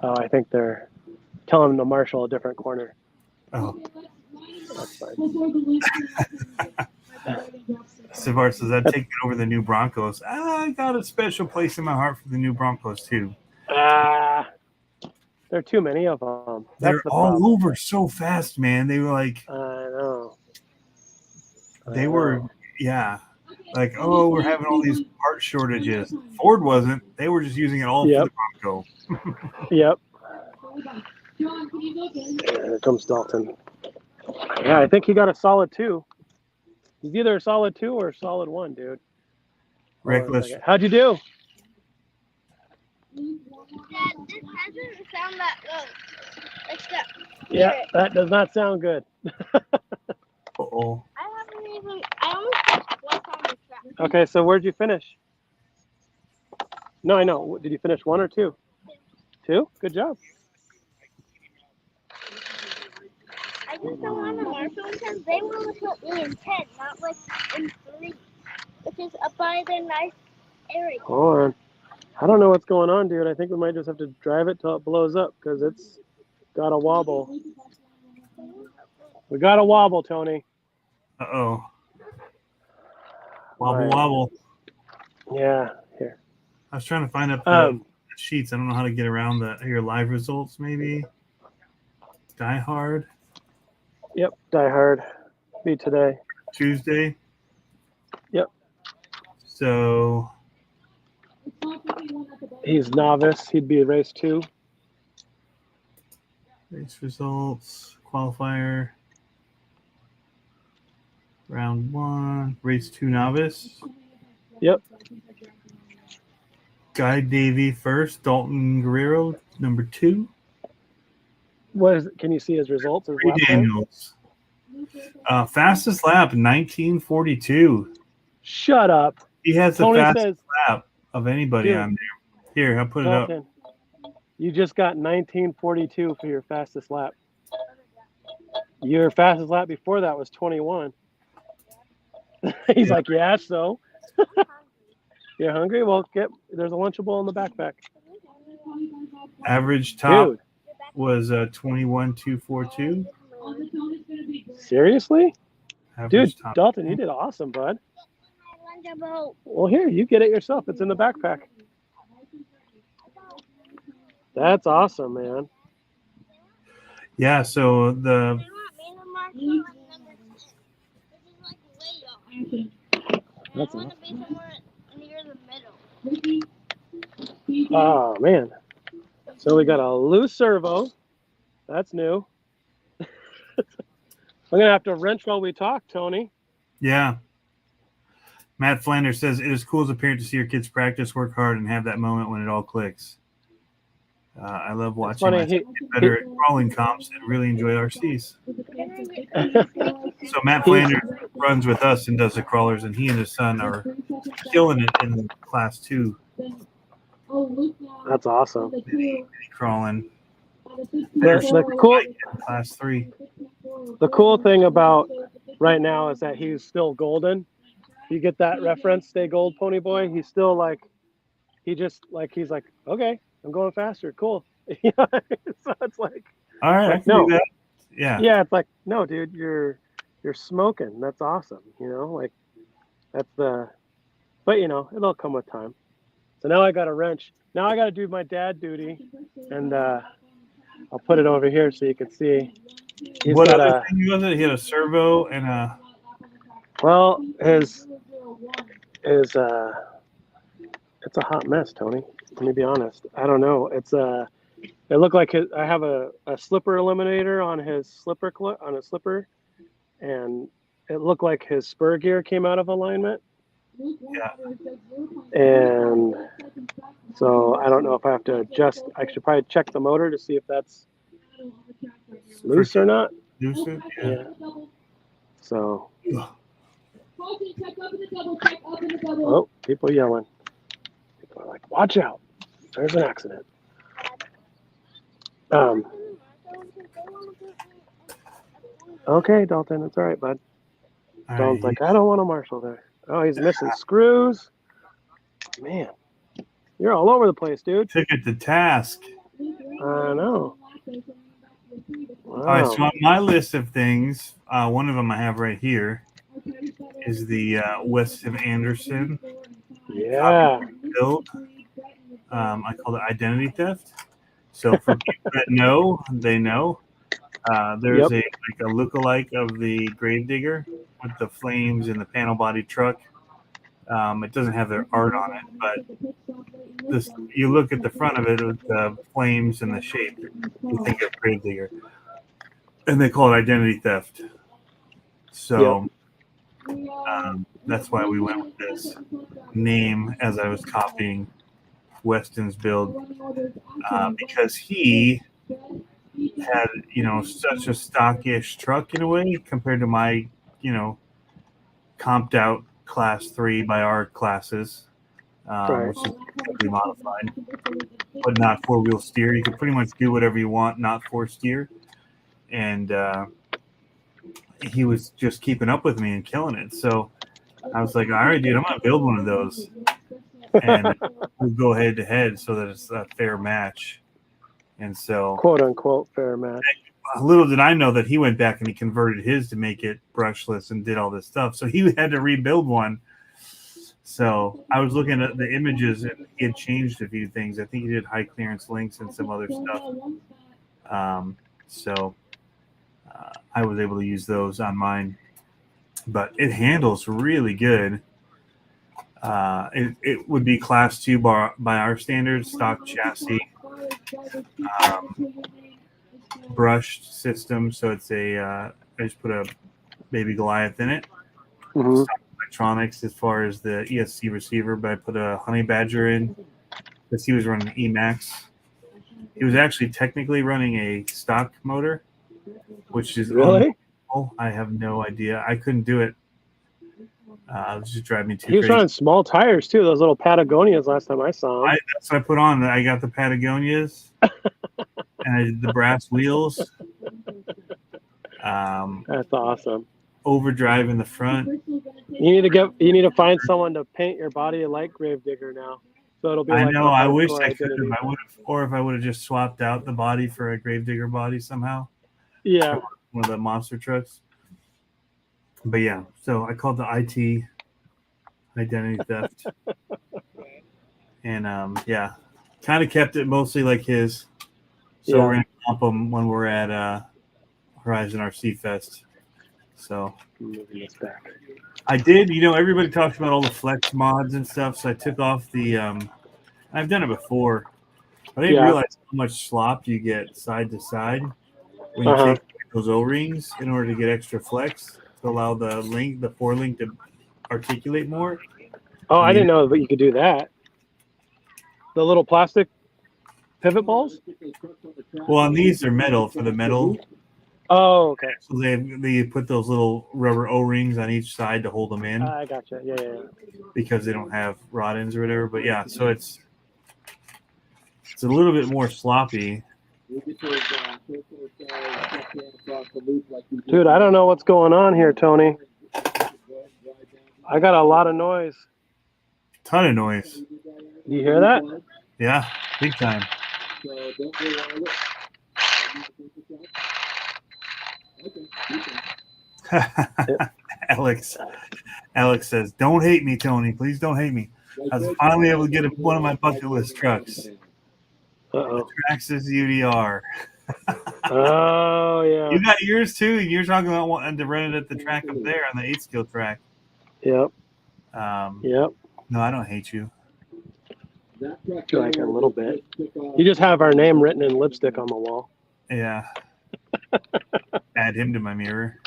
S2: Oh, I think they're telling him to marshal a different corner.
S1: Oh.
S2: That's fine.
S1: Savar says, I'd take it over the new Broncos. I got a special place in my heart for the new Broncos, too.
S2: There are too many of them.
S1: They're all over so fast, man. They were like...
S2: I know.
S1: They were, yeah. Like, oh, we're having all these part shortages. Ford wasn't. They were just using it all for the Bronco.
S2: Yep. Here comes Dalton. Yeah, I think he got a solid 2. He's either a solid 2 or a solid 1, dude. Hold on a
S1: Reckless.
S2: second. How'd you do?
S4: Dad, this doesn't sound that good. Let's go.
S2: Yeah, that does not sound good.
S1: Uh-oh.
S4: I only put one on the track.
S2: Okay, so where'd you finish? No, I know. Did you finish 1 or 2? 2? Good job.
S4: I just don't want to marshal because they want to put me in 10, not like in 3, which is up by the nice area.
S2: Hold on. I don't know what's going on, dude. I think we might just have to drive it till it blows up because it's got a wobble. We got a wobble, Tony.
S1: Uh-oh. Wobble,
S2: Right.
S1: wobble.
S2: Yeah, here.
S1: I was trying to find up the sheets. I don't know how to get around your live results, maybe. Diehard.
S2: Yep, Diehard. Be today.
S1: Tuesday.
S2: Yep.
S1: So
S2: he's novice. He'd be race 2.
S1: race results, qualifier, round 1, race 2 novice.
S2: Yep.
S1: Guy Davey first, Dalton Guerrero number 2.
S2: What is it? Can you see his results? His
S1: Ray
S2: lap time?
S1: Daniels. Fastest lap, 1942.
S2: Shut up.
S1: He has the
S2: Tony
S1: fastest
S2: says,
S1: lap of anybody
S2: Dude.
S1: on there. Here, I'll put it up.
S2: Dalton, you just got 1942 for your fastest lap. Your fastest lap before that was 21. He's like, yeah, so. You're hungry? Well, there's a Lunchable in the backpack.
S1: Average top
S2: Dude,
S1: was 21,242.
S2: seriously?
S1: Average
S2: Dude,
S1: top.
S2: Dalton, you did awesome, bud.
S4: Lunchable.
S2: Well, here, you get it yourself. It's in the backpack. That's awesome, man.
S1: Yeah, so
S4: They
S1: the
S4: want me to marshal on number 10. This is like way off. And
S2: That's
S4: I want to be
S2: awesome.
S4: somewhere near the middle.
S2: Oh, man. So we got a loose servo. That's new. I'm going to have to wrench while we talk, Tony.
S1: yeah. Matt Flanders says it is cool as a parent to see your kids practice, work hard, and have that moment when it all clicks. I love watching
S2: funny,
S1: my son get better at crawling comps and really enjoy RCs. So Matt Flanders runs with us and does the crawlers, and he and his son are killing it in class 2.
S2: That's awesome.
S1: Crawling.
S2: The cool,
S1: Class 3.
S2: the cool thing about right now is that he's still golden. You get that reference, stay gold, pony boy. He's still like, he's like, okay, I'm going faster. Cool. So it's like,
S1: All right, I can
S2: no.
S1: do that. Yeah.
S2: yeah, it's like, no, dude, you're smoking. That's awesome. Like that's but it'll come with time. So now I got a wrench. Now I got to do my dad duty, and I'll put it over here so you can see. He's
S1: What
S2: got
S1: other thing was it? He had a servo and a.
S2: well, his it's a hot mess, Tony. Let me be honest. I don't know. It looked like I have a slipper eliminator on his slipper and it looked like his spur gear came out of alignment.
S1: Yeah.
S2: And so I don't know if I have to adjust. I should probably check the motor to see if that's loose or not.
S1: Loose it? Yeah.
S2: So,
S1: Ugh.
S2: oh, people yelling. People are like, watch out. There's an accident. Okay, Dalton, it's all right, bud.
S1: All
S2: Dalton's
S1: right.
S2: like, I don't want to marshal there. Oh, he's missing screws. Man, you're all over the place, dude.
S1: Took it to task.
S2: I know. Wow.
S1: All right, so on my list of things, one of them I have right here is the Weston Anderson
S2: Yeah.
S1: build. I call it identity theft. So for people that know, they know. There's
S2: Yep.
S1: a lookalike of the Gravedigger with the flames and the panel body truck. It doesn't have their art on it, but this you look at the front of it with the flames and the shape, you think of Gravedigger, and they call it identity theft. So that's why we went with this name as I was copying Weston's build, because he had such a stockish truck in a way compared to my comped out class 3 by our classes, which is totally modified, but not 4-wheel steer. You can pretty much do whatever you want, not 4 steer. And he was just keeping up with me and killing it. So I was like, all right, dude, I'm going to build one of those. And we'll go head to head so that it's a fair match. And so,
S2: quote unquote, fair match.
S1: Little did I know that he went back and he converted his to make it brushless and did all this stuff. So he had to rebuild one. So I was looking at the images and he had changed a few things. I think he did high clearance links and some other stuff. So I was able to use those on mine. But it handles really good. It would be class 2 by our standards, stock chassis, brushed system. So it's I just put a baby Goliath in it.
S2: Mm-hmm.
S1: Electronics as far as the ESC receiver, but I put a Honey Badger in because he was running Emax. He was actually technically running a stock motor, which is
S2: really.
S1: I have no idea. I couldn't do it. It was just driving me too crazy.
S2: He was running small tires too. Those little Patagonias last time I saw him.
S1: That's what I put on. I got the Patagonias and I did the brass wheels.
S2: That's awesome.
S1: Overdrive in the front.
S2: You need to find someone to paint your body like Gravedigger now. So it'll be.
S1: I
S2: like
S1: know. I wish I
S2: identity.
S1: could have. I would have, or if I would have just swapped out the body for a Gravedigger body somehow.
S2: Yeah.
S1: One of the monster trucks. But yeah, so I called the IT identity theft, and yeah, kind of kept it mostly like his. So we're gonna comp them when we're at Horizon RC Fest. So I did, everybody talks about all the flex mods and stuff. So I took off the. I've done it before, but I didn't realize how much slop you get side to side when you take those O-rings in order to get extra flex to allow the forelink to articulate more.
S2: Oh, I didn't know that you could do that. The little plastic pivot balls?
S1: Well, on these they're metal for the metal.
S2: Oh, okay.
S1: So they put those little rubber O-rings on each side to hold them in.
S2: I gotcha. Yeah.
S1: Because they don't have rod ends or whatever. But yeah, so it's a little bit more sloppy.
S2: Dude, I don't know what's going on here, Tony. I got a lot of noise.
S1: Ton of noise.
S2: Do you hear that?
S1: Yeah, big time. Alex says, "Don't hate me, Tony. Please don't hate me. I was finally able to get one of my bucket list trucks.
S2: Uh-oh.
S1: Traxxas UDR."
S2: Oh, yeah.
S1: You got yours too. You're talking about wanting to run it at the track up there on the 8-skill track.
S2: Yep.
S1: Yep. No, I don't hate you.
S2: Like a little bit. You just have our name written in lipstick on the wall.
S1: Yeah. Add him to my mirror.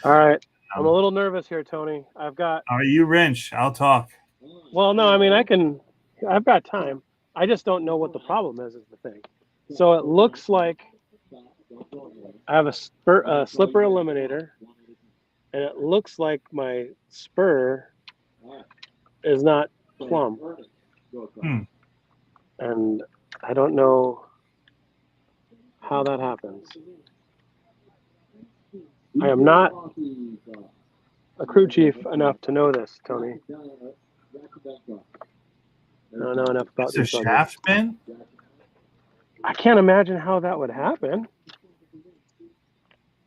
S2: All right. I'm a little nervous here, Tony.
S1: All right, you wrench. I'll talk.
S2: Well, no, I mean, I've got time. I just don't know what the problem is the thing. So it looks like I have a slipper eliminator, and it looks like my spur is not plumb. And I don't know how that happens. I am not a crew chief enough to know this, Tony. I don't know enough about
S1: this. It's a shaft bend?
S2: I can't imagine how that would happen.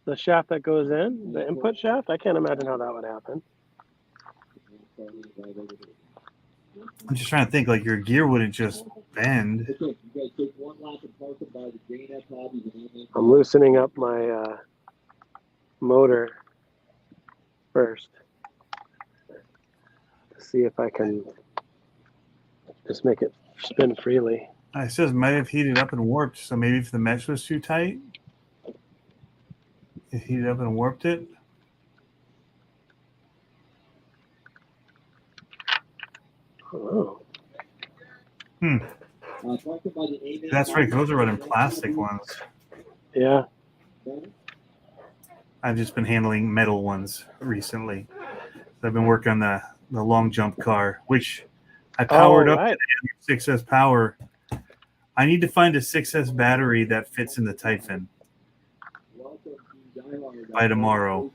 S2: The shaft that goes in, the input shaft, I can't imagine how that would happen.
S1: I'm just trying to think, like your gear wouldn't just bend.
S2: I'm loosening up my motor. first to see if I can just make it spin freely.
S1: It says might have heated up and warped, so maybe if the mesh was too tight, it heated up and warped it.
S2: Oh.
S1: That's right. Those are running plastic ones.
S2: Yeah.
S1: I've just been handling metal ones recently. I've been working on the long jump car, which I powered up
S2: right.
S1: to 6S power. I need to find a 6S battery that fits in the Typhon by tomorrow.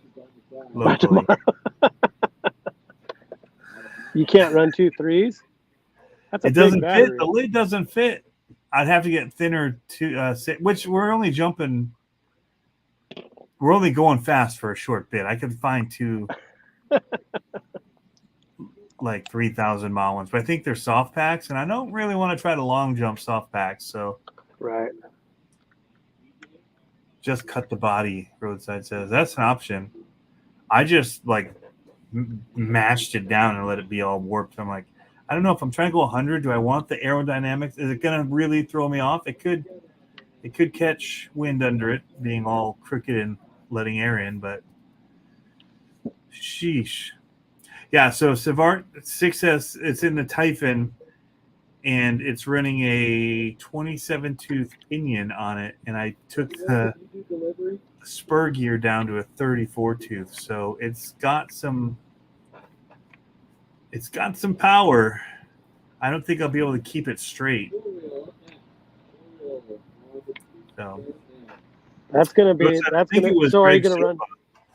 S1: Locally.
S2: You can't run 2 3s? That's a
S1: It
S2: big
S1: doesn't
S2: battery.
S1: fit. The lid doesn't fit. I'd have to get thinner to which we're only jumping. We're only going fast for a short bit. I could find 2 like 3,000 mile ones, but I think they're soft packs, and I don't really want to try to long jump soft packs. So
S2: Right.
S1: just cut the body. Roadside says that's an option. I just like mashed it down and let it be all warped. I'm like, I don't know if I'm trying to go 100. Do I want the aerodynamics? Is it going to really throw me off? It could catch wind under it, being all crooked and letting air in. But sheesh, yeah. So Savart 6S, it's in the Typhon, and it's running a 27 tooth pinion on it, and I took the spur gear down to a 34 tooth, so it's got some power. I don't think I'll be able to keep it straight. So
S2: That's gonna be. So are you gonna run?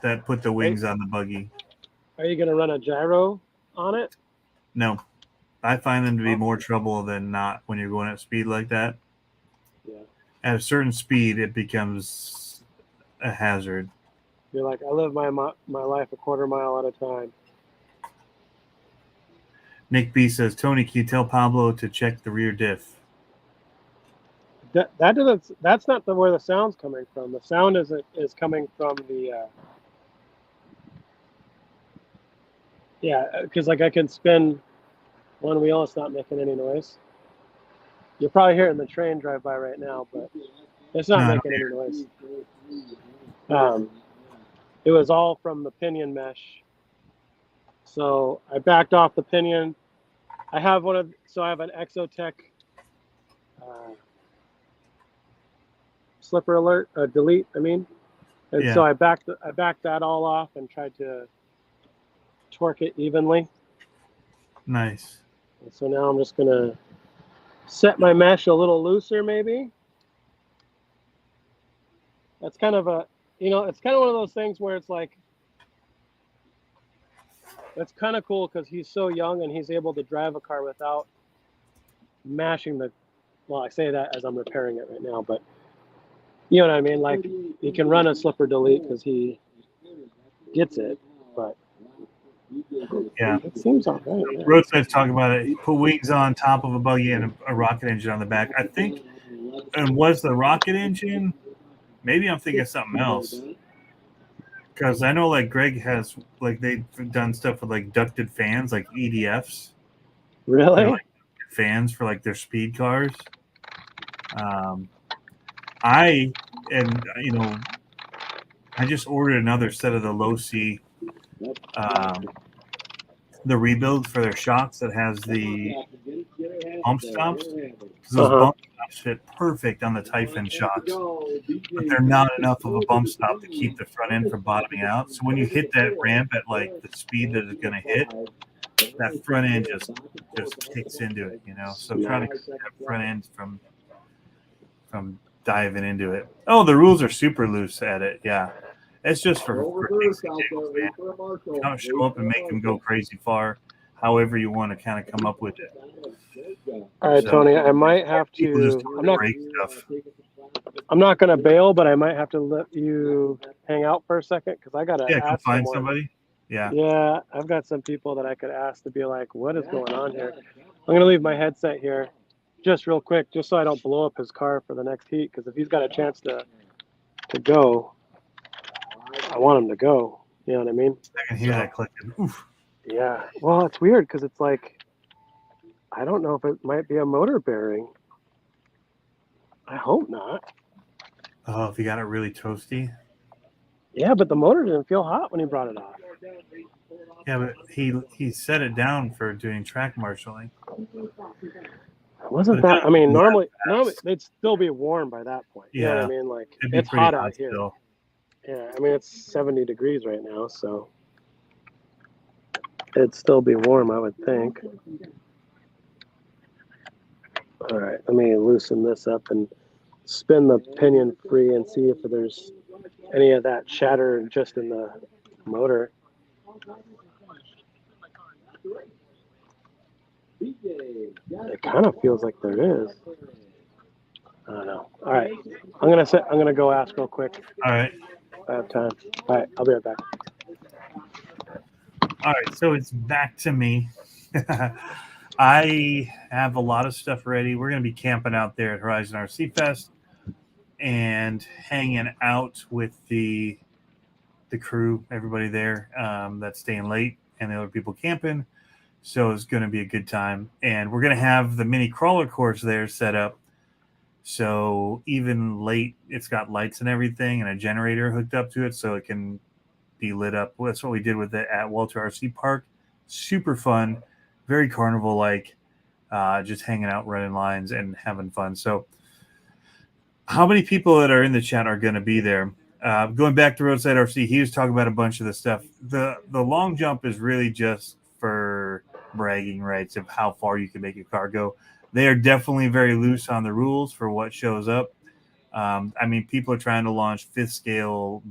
S1: That put the wings on the buggy.
S2: Are you gonna run a gyro on it?
S1: No, I find them to be more trouble than not when you're going at speed like that.
S2: Yeah.
S1: At a certain speed, it becomes a hazard.
S2: You're like, I live my life a quarter mile at a time.
S1: Nick B says, Tony, can you tell Pablo to check the rear diff?
S2: That doesn't. That's not where the sound's coming from. The sound is coming from the. Yeah, because like I can spin one wheel, it's not making any noise. You're probably hearing the train drive by right now, but it's not making any noise. It was all from the pinion mesh. So I backed off the pinion. I have I have an Exotech slipper alert, delete. And so I backed that all off and tried to torque it evenly.
S1: Nice.
S2: And so now I'm just gonna set my mesh a little looser, maybe. That's kind of it's kind of one of those things where it's like, that's kind of cool because he's so young and he's able to drive a car without mashing well, I say that as I'm repairing it right now, but you know what I mean? Like, he can run a slipper delete because he gets it, but
S1: yeah,
S2: it seems all right. Yeah.
S1: Roadside's talking about it. He put wings on top of a buggy and a rocket engine on the back. I think, and was the rocket engine? Maybe I'm thinking of something else. Because I know, like, Greg has, like, they've done stuff with, like, ducted fans, like EDFs.
S2: Really?
S1: You know, like, fans for, like, their speed cars. I just ordered another set of the low C, the rebuild for their shocks that has the bump stops. Those bump stops fit perfect on the Typhon shocks, but they're not enough of a bump stop to keep the front end from bottoming out. So when you hit that ramp at like the speed that it's going to hit, that front end just kicks into it, So trying to keep that front end from diving into it. Oh, the rules are super loose at it. Yeah, it's just for things to do, man. Don't show up and make them go crazy far. However you want to kind of come up with it.
S2: All right, so, Tony, I might have to. I'm not going to bail, but I might have to let you hang out for a second because I got to ask
S1: find somebody. Yeah.
S2: Yeah, I've got some people that I could ask to be like, what is going on here? I'm going to leave my headset here just real quick, just so I don't blow up his car for the next heat, because if he's got a chance to go, I want him to go. You know what I mean?
S1: I can hear that clicking. Oof.
S2: Yeah. Well, it's weird because it's like, I don't know if it might be a motor bearing. I hope not.
S1: Oh, if you got it really toasty.
S2: Yeah, but the motor didn't feel hot when he brought it off.
S1: Yeah, but he set it down for doing track marshalling.
S2: Wasn't
S1: But
S2: that? I mean,
S1: yeah,
S2: normally they'd still be warm by that point. You know what I
S1: Yeah,
S2: mean? Like
S1: it'd be
S2: it's
S1: pretty
S2: hot out here.
S1: still.
S2: Yeah, I mean it's 70 degrees right now, so it'd still be warm, I would think. All right, let me loosen this up and spin the pinion free and see if there's any of that chatter just in the motor. It kind of feels like there is. I don't know. All right, I'm gonna go ask real quick.
S1: All right.
S2: If I have time. All right, I'll be right back.
S1: All right, so it's back to me. I have a lot of stuff ready. We're going to be camping out there at Horizon RC Fest and hanging out with the crew, everybody there that's staying late, and the other people camping. So it's going to be a good time. And we're going to have the mini crawler course there set up. So even late, it's got lights and everything and a generator hooked up to it so it can be lit up. Well, that's what we did with it at Walter RC Park. Super fun, very carnival-like, just hanging out, running lines, and having fun. So how many people that are in the chat are going to be there? Going back to Roadside RC, he was talking about a bunch of the stuff. The long jump is really just for bragging rights of how far you can make your car go. They are definitely very loose on the rules for what shows up. I mean, people are trying to launch fifth scale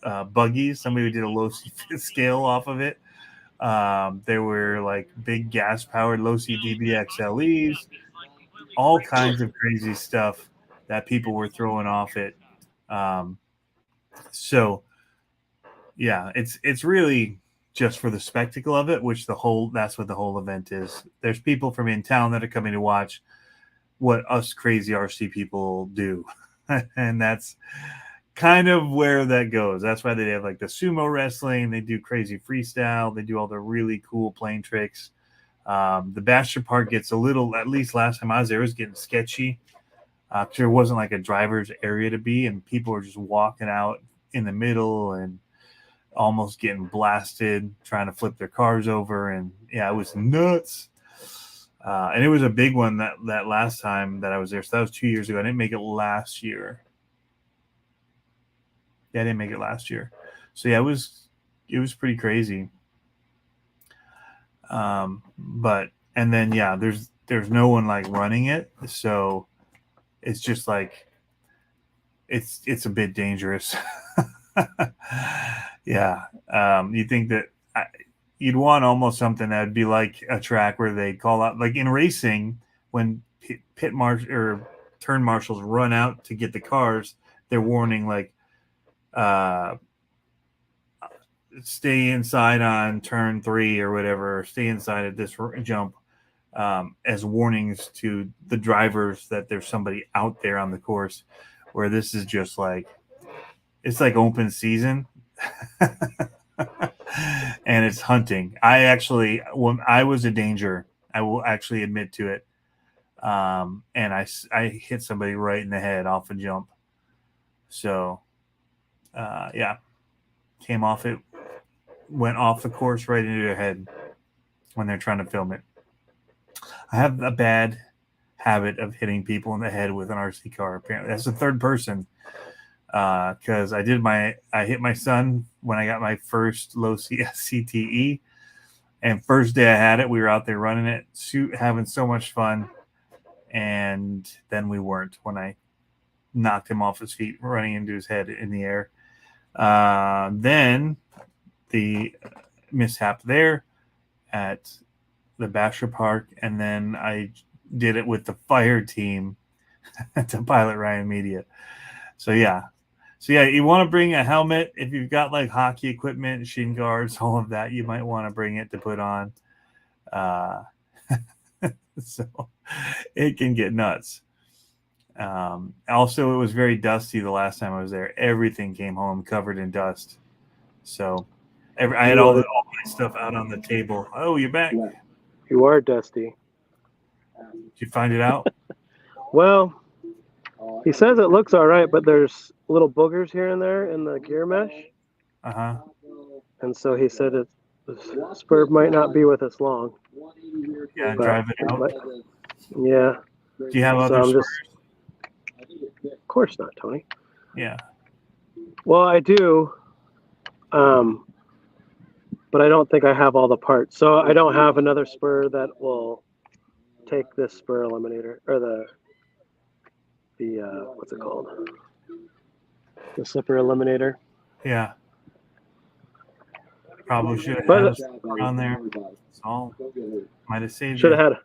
S1: buggies. Somebody did a low C fifth scale off of it. There were like big gas powered low C DBXLEs, all kinds of crazy stuff that people were throwing off it. So yeah, it's really just for the spectacle of it, which that's what the whole event is. There's people from in town that are coming to watch what us crazy RC people do. And that's kind of where that goes. That's why they have like the sumo wrestling. They do crazy freestyle. They do all the really cool plane tricks. The Bachelor Park gets a little, at least last time I was there, it was getting sketchy. There wasn't like a driver's area to be, and people were just walking out in the middle and almost getting blasted, trying to flip their cars over. And yeah, it was nuts. And it was a big one that last time that I was there. So that was 2 years ago. I didn't make it last year. Yeah, I didn't make it last year. So yeah, it was pretty crazy. But and then yeah, there's no one like running it, so it's just like it's a bit dangerous. Yeah, you think that you'd want almost something that would be like a track where they call out, like in racing, when turn marshals run out to get the cars, they're warning like stay inside on turn 3 or whatever, stay inside at this jump, as warnings to the drivers that there's somebody out there on the course. Where this is just like, it's like open season. And it's hunting. When I was a danger, I will actually admit to it. And I hit somebody right in the head off a jump. So, yeah, came off it, went off the course right into their head when they're trying to film it. I have a bad habit of hitting people in the head with an RC car. Apparently, that's the third person. Because I hit my son when I got my first low CTE, and first day I had it, we were out there running it, having so much fun, and then we weren't when I knocked him off his feet, running into his head in the air. Then the mishap there at the Bachelor Park, and then I did it with the fire team to Pilot Ryan Media. So yeah, you want to bring a helmet. If you've got like hockey equipment, shin guards, all of that, you might want to bring it to put on. So it can get nuts. Also, it was very dusty the last time I was there. Everything came home covered in dust. So I had all my stuff out on the table. Oh, you're back. Did
S2: You are dusty.
S1: you find it out?
S2: Well, he says it looks all right, but there's little boogers here and there in the gear mesh.
S1: Uh-huh.
S2: And so he said the spur might not be with us long.
S1: Yeah,
S2: But-
S1: drive it out.
S2: Yeah.
S1: Do you have other
S2: I'm
S1: spurs?
S2: Of course not, Tony.
S1: Yeah.
S2: Well, I do, but I don't think I have all the parts. So I don't have another spur that will take this spur eliminator or the what's it called? The slipper eliminator.
S1: Yeah. Probably should have
S2: But-
S1: had a slipper on there. That's all. Might have saved
S2: Should
S1: you.
S2: have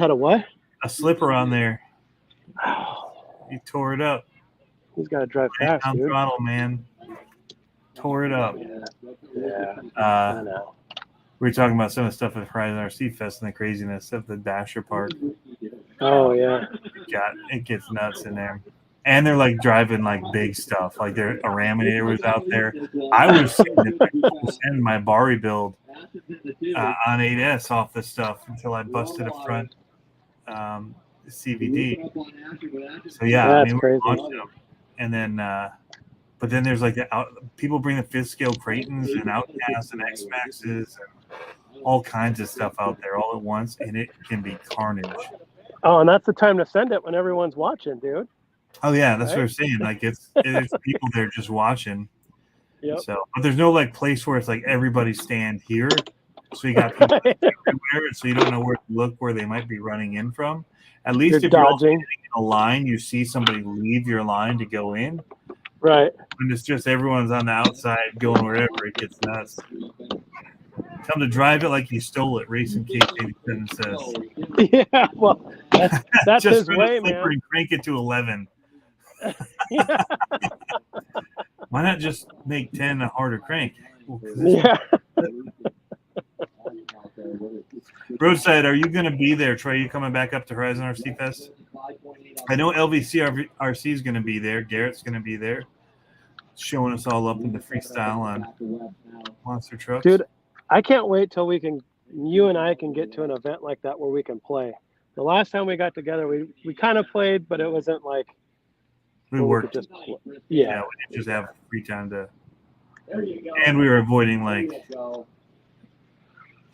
S2: had a what?
S1: A slipper on there. You tore it up.
S2: He's got to drive
S1: Right
S2: fast,
S1: on
S2: dude.
S1: throttle, man. Tore it up.
S2: Yeah, I know.
S1: We were talking about some of the stuff at Horizon RC Fest and the craziness of the Dasher Park.
S2: Oh yeah.
S1: It gets nuts in there. And they're like driving like big stuff. Like a Raminator was out there. I was sending my Bari build on 8S off this stuff until I busted a front CVD. So yeah,
S2: That's
S1: we're
S2: crazy.
S1: launching them. And then, but then there's like people bring the 5th scale Creightons and Outcasts and X Maxes and all kinds of stuff out there all at once, and it can be carnage.
S2: Oh, and that's the time to send it when everyone's watching, dude.
S1: Oh yeah, that's
S2: Right?
S1: what I'm saying. Like it's people there just watching.
S2: Yep.
S1: So, but there's no like place where it's like everybody stand here. So you got people everywhere, so you don't know where to look where they might be running in from. At least
S2: You're
S1: if you're all
S2: dodging.
S1: in a line, you see somebody leave your line to go in.
S2: Right.
S1: When it's just everyone's on the outside going wherever, it gets nuts. Tell them to drive it like you stole it, Racing Case 87 says.
S2: Yeah. Well, that's
S1: Just
S2: his
S1: run
S2: way,
S1: a flipper
S2: man.
S1: and crank it to 11.
S2: Yeah.
S1: Why not just make 10 a harder crank? Well, 'cause this
S2: Yeah.
S1: Roadside, are you going to be there, Trey? You coming back up to Horizon RC Fest? I know LVC RC is going to be there. Garrett's going to be there, showing us all up in the freestyle on monster trucks.
S2: Dude, I can't wait till you and I can get to an event like that where we can play. The last time we got together, we kind of played, but it wasn't like
S1: we
S2: where
S1: worked.
S2: could just play.
S1: Yeah,
S2: Yeah.
S1: we didn't just have free time to. And we were avoiding like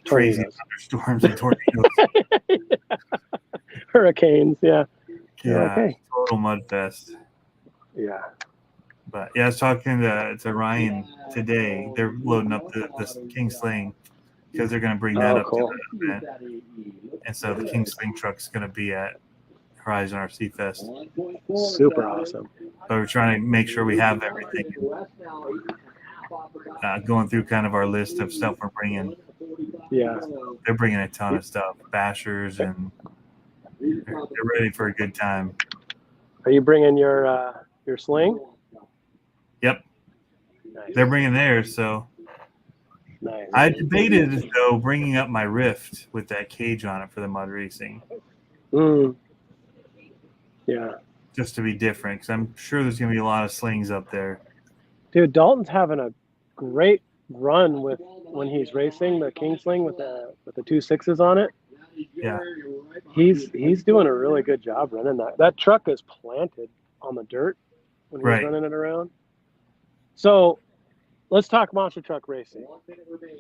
S1: crazy
S2: Tornadoes.
S1: thunderstorms and tornadoes.
S2: Hurricanes. Yeah.
S1: Yeah,
S2: Okay.
S1: total mud fest.
S2: Yeah.
S1: But yeah, I was talking to Ryan today. They're loading up the King Sling because they're going to bring that
S2: Oh,
S1: up
S2: cool.
S1: to the event. And so the King Sling truck's going to be at Horizon RC Fest.
S2: Super awesome.
S1: But we're trying to make sure we have everything. Going through kind of our list of stuff we're bringing.
S2: Yeah.
S1: They're bringing a ton of stuff, bashers, and they're ready for a good time.
S2: Are you bringing your sling?
S1: Yep,
S2: Nice.
S1: they're bringing theirs. So
S2: Nice.
S1: I debated though bringing up my Rift with that cage on it for the mud racing,
S2: Yeah.
S1: just to be different. Because I'm sure there's going to be a lot of slings up there.
S2: Dude, Dalton's having a great run with when he's racing the King Sling with the 2.6s on it.
S1: Yeah,
S2: He's doing a really good job running that. That truck is planted on the dirt when he's
S1: Right.
S2: running it around. So let's talk monster truck racing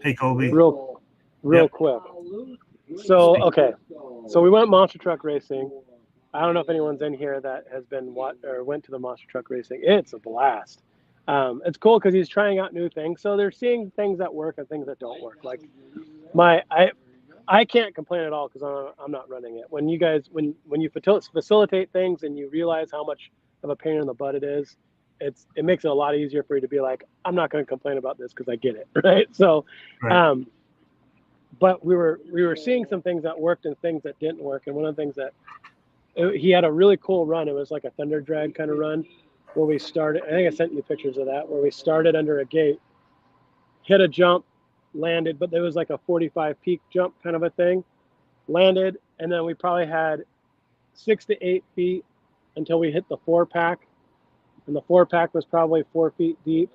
S1: hey Colby.
S2: real
S1: Yep.
S2: quick. So okay, so we went monster truck racing. I don't know if anyone's in here that has been went to the monster truck racing. It's a blast. It's cool because he's trying out new things. So they're seeing things that work and things that don't work. Like I can't complain at all because I'm not running it. When you guys when you facilitate things and you realize how much of a pain in the butt it is, it makes it a lot easier for you to be like, I'm not going to complain about this because I get it, right? So,
S1: Right.
S2: but we were seeing some things that worked and things that didn't work. And one of the things he had a really cool run. It was like a thunder drag kind of run where we started. I think I sent you pictures of that, where we started under a gate, hit a jump, landed, but there was like a 45 peak jump kind of a thing, landed, and then we probably had 6 to 8 feet until we hit the 4-pack, and the 4-pack was probably 4 feet deep,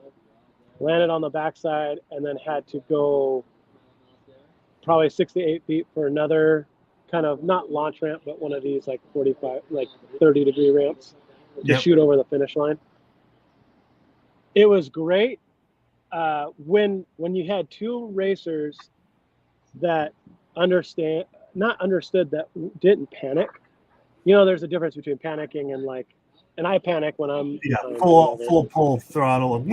S2: landed on the backside, and then had to go probably 6 to 8 feet for another kind of not launch ramp, but one of these like 30-degree ramps to
S1: Yep.
S2: shoot over the finish line. It was great when you had two racers that not understood that didn't panic. You know, there's a difference between panicking and like, and I panic when I'm
S1: full pull throttle.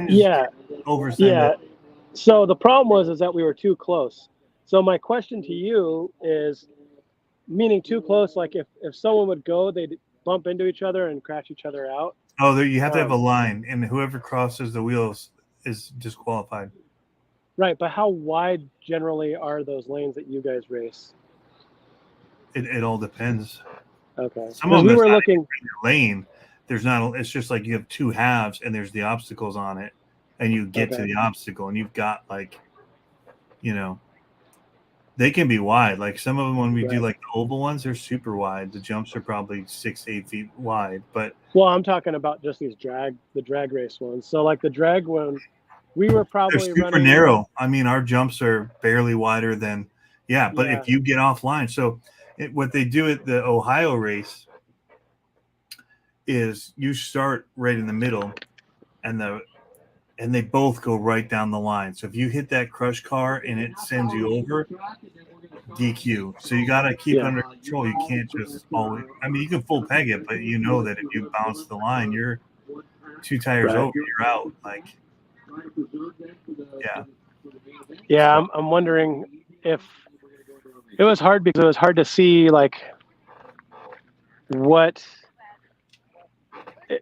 S2: Yeah.
S1: Oversend
S2: Yeah.
S1: it.
S2: So the problem is that we were too close. So my question to you is, meaning too close, like if someone would go, they'd bump into each other and crash each other out.
S1: Oh, there you have to have a line, and whoever crosses the wheels is disqualified.
S2: Right, but how wide generally are those lanes that you guys race?
S1: It all depends.
S2: Okay.
S1: Some of them
S2: we
S1: it's
S2: were
S1: not
S2: looking
S1: even your lane. There's not. It's just like you have two halves, and there's the obstacles on it, and you get to
S2: Okay.
S1: the obstacle, and you've got like, you know, they can be wide. Like some of them, when we do
S2: Right.
S1: like the oval ones, they're super wide. The jumps are probably 6 to 8 feet wide. But
S2: well, I'm talking about just the drag race ones. So like the drag one, we were
S1: they're
S2: probably
S1: super
S2: running
S1: narrow. I mean, our jumps are barely wider than But
S2: Yeah.
S1: if you get offline, so what they do at the Ohio race is you start right in the middle, and they both go right down the line. So if you hit that crush car and it sends you over, DQ. So you got to keep under control. You can't just always. I mean, you can full peg it, but you know that if you bounce the line, you're 2 tires
S2: Right.
S1: over. You're out. Like, yeah.
S2: Yeah, I'm wondering if it was hard because it was hard to see like what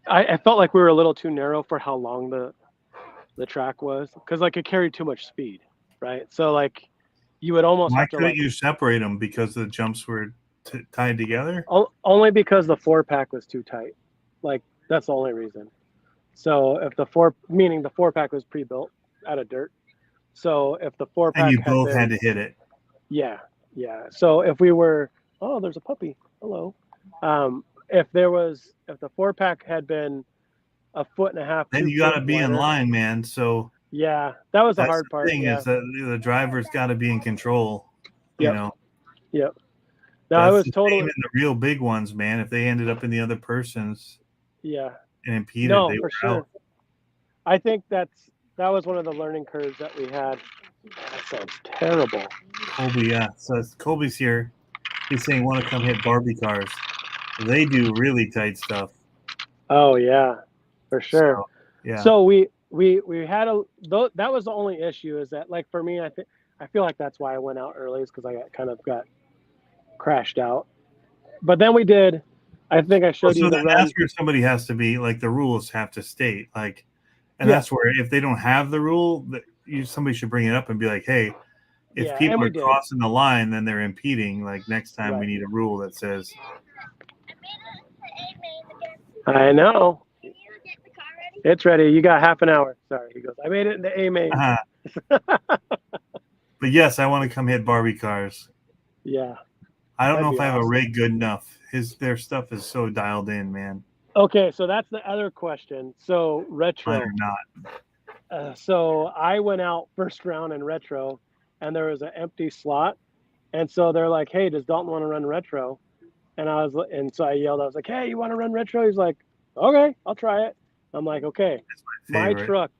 S2: I felt like we were a little too narrow for how long the track was, because like it carried too much speed, right? So like you would almost
S1: Why
S2: have to
S1: couldn't
S2: like
S1: you separate them because the jumps were tied together?
S2: only because the 4-pack was too tight. Like that's the only reason. So if the 4-pack was pre-built out of dirt. So if the 4-pack
S1: And you both had to hit it.
S2: Yeah. So if we were, oh, there's a puppy. Hello. If the 4-pack had been a foot and a half,
S1: Then you got to be in line, man. So
S2: yeah, that was the
S1: that's
S2: hard part.
S1: Thing
S2: Yeah.
S1: is that the driver's got to be in control. You know.
S2: Yep. No, I was totally
S1: in the real big ones, man. If they ended up in the other person's,
S2: and
S1: impeded,
S2: no,
S1: they
S2: for
S1: were
S2: sure.
S1: out.
S2: I think that was one of the learning curves that we had. That sounds terrible.
S1: Colby, yeah. So Colby's here. He's saying, want to come hit Barbie cars. They do really tight stuff.
S2: Oh yeah, for sure.
S1: So, yeah.
S2: So we had that was the only issue, is that like for me, I feel like that's why I went out early, is because I got crashed out. But then we did. I think I showed you the run.
S1: That's where somebody has to be, like, the rules have to state, like, and that's where if they don't have the rule, somebody should bring it up and be like, hey, if people are crossing the line, then they're impeding. Like next time we need a rule that says.
S2: I know. It's ready. You got half an hour. Sorry. He goes, I made it into A main.
S1: But yes, I want to come hit Barbie cars.
S2: Yeah.
S1: I don't know if I have a rig good enough. Their stuff is so dialed in, man.
S2: Okay, so that's the other question. So retro.
S1: Mine are
S2: not. So I went out first round in retro, and there was an empty slot, and so they're like, "Hey, does Dalton want to run retro?" And so I yelled, I was like, "Hey, you want to run retro?" He's like, "Okay, I'll try it." I'm like, "Okay." My truck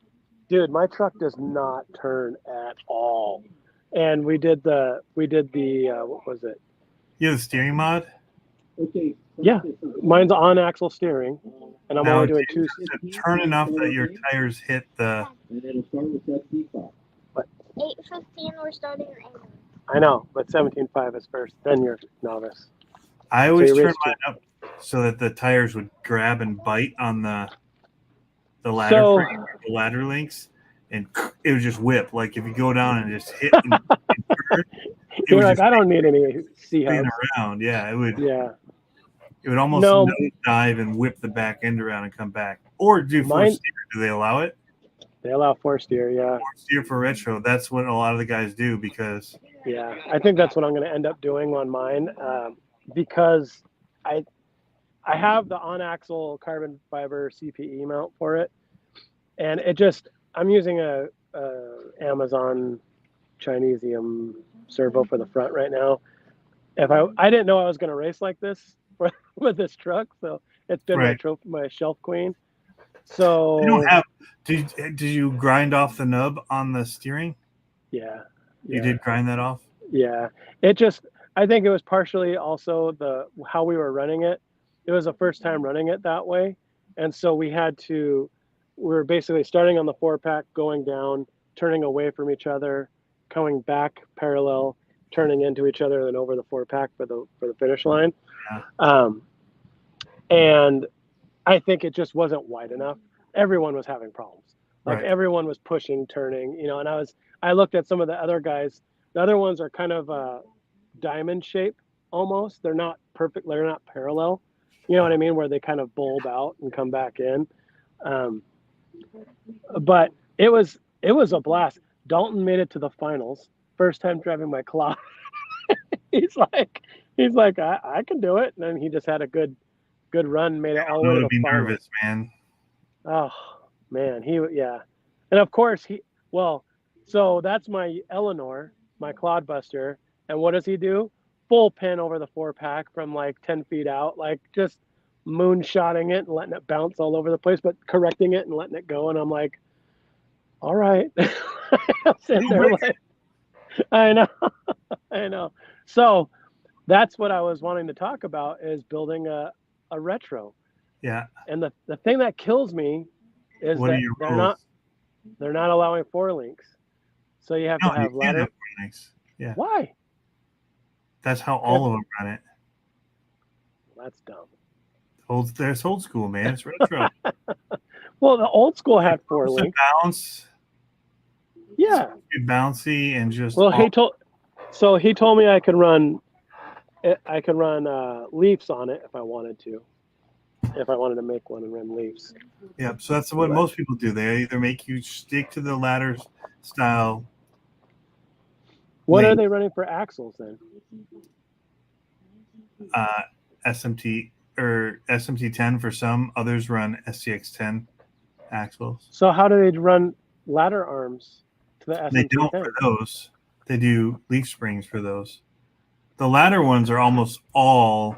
S2: does not turn at all, and we did the what was it?
S1: You have a steering mod?
S5: Okay.
S2: Yeah, mine's on axle steering, and I'm only doing 2.
S1: Turn enough that your tires hit the.
S5: And it'll start with that T-Fox.
S4: 8:15, we're starting at 8.
S2: I know, but 17.5 is first. Then you're novice.
S1: I always turn mine up so that the tires would grab and bite on the ladder frame, the ladder links, and it would just whip. Like if you go down and just hit and turn,
S2: you're like, I don't need any C-hubs.
S1: Around, yeah, it would.
S2: Yeah,
S1: it would almost dive and whip the back end around and come back, or do force steer. Do they allow it?
S2: They allow force steer, yeah.
S1: Force steer for retro. That's what a lot of the guys do because.
S2: Yeah, I think that's what I'm going to end up doing on mine, because I have the on-axle carbon fiber CPE mount for it, and it just I'm using a Amazon Chinesium servo for the front right now. If I didn't know I was going to race like this with this truck, so it's been
S1: Right.
S2: my shelf queen. So
S1: You don't have. Did you grind off the nub on the steering?
S2: yeah.
S1: You did grind that off.
S2: Yeah. I think it was partially also how we were running it. It was the first time running it that way, and so we were basically starting on the 4-pack, going down, turning away from each other, coming back parallel, turning into each other, and then over the 4-pack for the finish line.
S1: Yeah.
S2: And I think it just wasn't wide enough. Everyone was having problems. Like
S1: Right.
S2: everyone was pushing, turning, and I looked at some of the other guys. The other ones are kind of diamond shape almost. They're not perfect. They're not parallel. You know what I mean? Where they kind of bulb out and come back in. But it was a blast. Dalton made it to the finals. First time driving my Claw. he's like, I can do it. And then he just had a good run, made it all the way to the
S1: be
S2: finals.
S1: nervous, man.
S2: Oh man, and of course so that's my Eleanor, my clodbuster, and what does he do? Full pin over the 4-pack from like 10 feet out, like just moonshotting it and letting it bounce all over the place, but correcting it and letting it go. And I'm like, all right. I'm sitting there like, I know. So that's what I was wanting to talk about, is building a retro.
S1: Yeah.
S2: And the thing that kills me is
S1: What are
S2: that
S1: your
S2: they're not allowing 4 links. So you have to have
S1: you can't
S2: ladder.
S1: have 4 links. Yeah.
S2: Why?
S1: That's how all of them run it.
S2: That's dumb.
S1: There's old school, man. It's retro.
S2: Well, the old school had 4
S1: It's a
S2: links.
S1: bounce.
S2: Yeah.
S1: It's bouncy and just.
S2: Well, he told me I could run leafs on it if I wanted to. If I wanted to make one and run leafs.
S1: Yeah, so that's what most people do. They either make you stick to the ladder style.
S2: What are they running for axles then?
S1: SMT or SMT10 for some. Others run STX10 axles.
S2: So how do they run ladder arms to the SMT10?
S1: They don't for those. They do leaf springs for those. The ladder ones are almost all.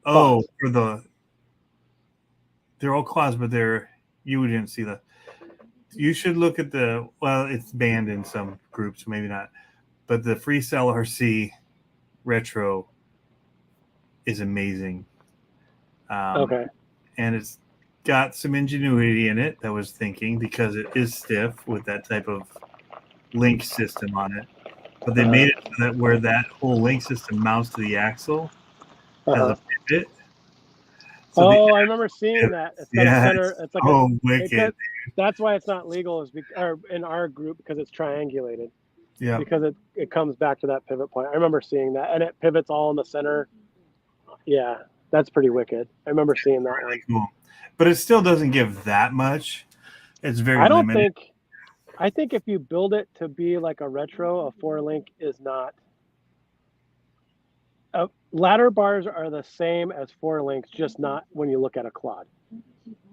S1: They're all claws, but you didn't see the. You should look at it's banned in some groups, maybe not, but the Freestyle RC retro is amazing.
S2: Okay.
S1: And it's got some ingenuity in it. That was thinking, because it is stiff with that type of link system on it, but they made it so that where that whole link system mounts to the axle has a pivot. So
S2: I remember seeing that. It's got a center. It's like
S1: wicked.
S2: That's why it's not legal or in our group, because it's triangulated.
S1: Yeah.
S2: Because it comes back to that pivot point. I remember seeing that, and it pivots all in the center. Yeah, that's pretty wicked. I remember seeing that
S1: really
S2: one.
S1: cool. But it still doesn't give that much. It's very limited.
S2: I think if you build it to be like a retro, a 4-link is not. Ladder bars are the same as 4 links, just not when you look at a quad.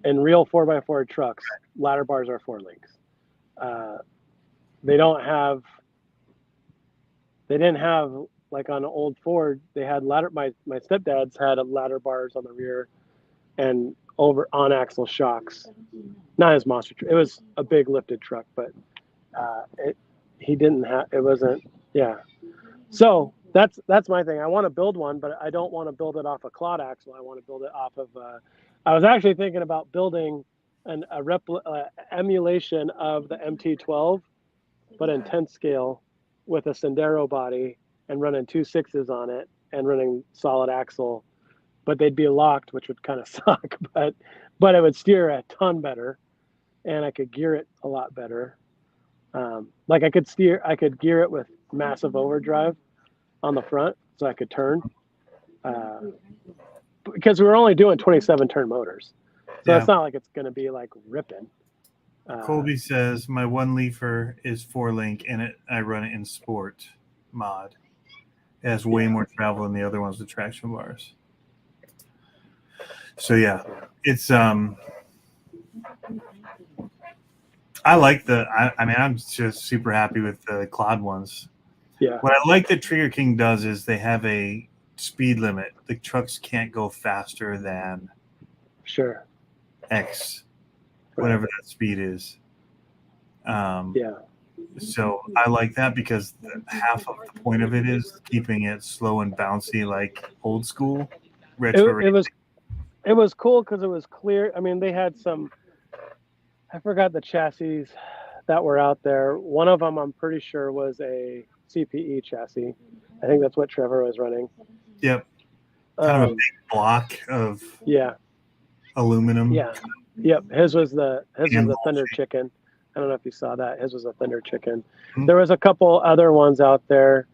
S2: In real 4x4 trucks, ladder bars are 4 links. They didn't have like on an old Ford. They had ladder. My stepdad's had ladder bars on the rear, and over on axle shocks. Not his monster truck. It was a big lifted truck, but he didn't have. It wasn't. Yeah. So that's my thing. I want to build one, but I don't want to build it off a clod axle. I want to build it off of. I was actually thinking about building a emulation of the MT12, but in 10th scale with a Sendero body and running 2 6s on it and running solid axle, but they'd be locked, which would kind of suck, but it would steer a ton better, and I could gear it a lot better. Like I could gear it with massive overdrive on the front, so I could turn. Because we were only doing 27 turn motors, so it's not like it's going to be like ripping.
S1: Colby says my 1 leafer is 4-link, and I run it in sport mod. It has way more travel than the other ones with traction bars. So yeah, it's I like I mean, I'm just super happy with the Cloud ones.
S2: Yeah,
S1: What I like that Trigger King does is they have a speed limit. The trucks can't go faster than
S2: sure.
S1: X,
S2: Right.
S1: whatever that speed is.
S2: Yeah.
S1: So I like that because half of the point of it is keeping it slow and bouncy, like old school retro.
S2: It was cool because it was clear. I mean, they had some. I forgot the chassis that were out there. One of them, I'm pretty sure, was a CPE chassis. I think that's what Trevor was running.
S1: Yep, kind of a big block of aluminum.
S2: Yeah, yep. His was the
S1: Handball
S2: Thunder
S1: shape.
S2: Chicken. I don't know if you saw that. His was a Thunder Chicken.
S1: Mhm.
S2: There was a couple other ones out there.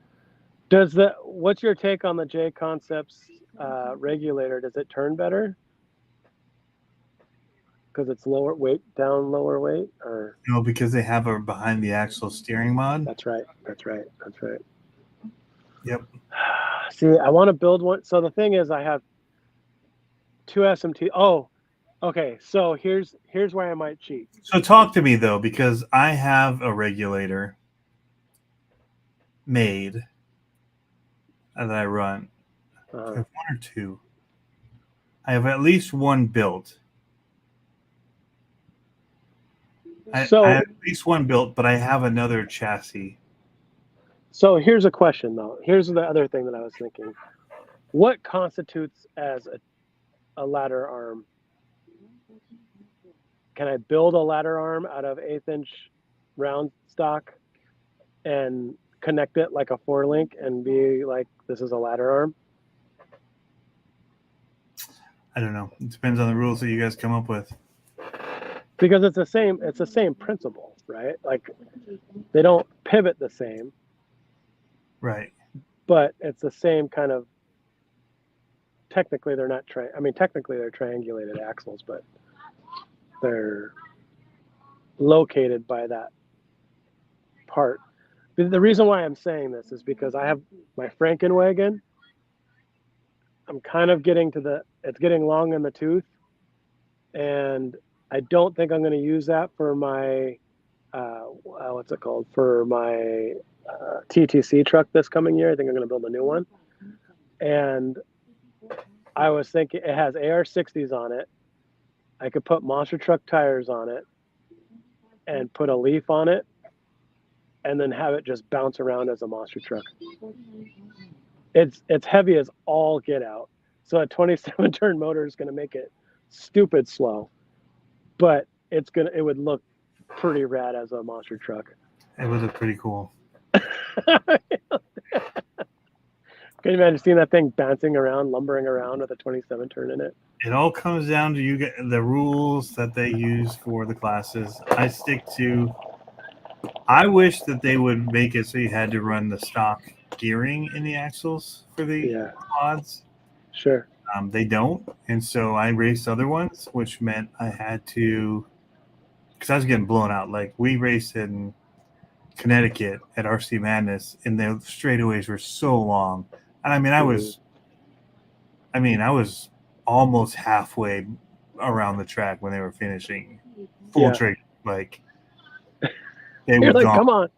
S2: What's your take on the J Concepts regulator? Does it turn better? Because it's lower weight, or
S1: No, because they have a behind the axle steering mod.
S2: That's right.
S1: Yep.
S2: See, I want to build one. So the thing is, I have two SMT. Oh, okay. So here's where I might cheat.
S1: So talk to me though, because I have a regulator made that I run. I have one or two. I have at least one built. I have at least one built, but I have another chassis.
S2: So here's a question, though. Here's the other thing that I was thinking. What constitutes as a ladder arm? Can I build a ladder arm out of 1/8-inch round stock and connect it like a 4-link and be like, this is a ladder arm?
S1: I don't know. It depends on the rules that you guys come up with.
S2: Because it's the same principle, right? Like they don't pivot the same.
S1: Right.
S2: But it's the same kind of. Technically, they're not technically they're triangulated axles, but they're located by that part. The reason why I'm saying this is because I have my Frankenwagen. I'm kind of it's getting long in the tooth, and I don't think I'm going to use that for my, what's it called? For my TTC truck this coming year. I think I'm going to build a new one. And I was thinking it has AR60s on it. I could put monster truck tires on it and put a leaf on it and then have it just bounce around as a monster truck. It's heavy as all get out. So a 27 turn motor is going to make it stupid slow, but it would look pretty rad as a monster truck.
S1: It would look pretty cool.
S2: Can you imagine seeing that thing bouncing around, lumbering around with a 27 turn in it?
S1: It all comes down to you get the rules that they use for the classes. I stick to. I wish that they would make it so you had to run the stock gearing in the axles for the quads.
S2: Sure.
S1: They don't, and so I raced other ones, which meant I had to, because I was getting blown out. Like we raced in Connecticut at RC Madness, and the straightaways were so long. And I mean, I was almost halfway around the track when they were finishing full trigger. Like they were gone.
S2: Come on.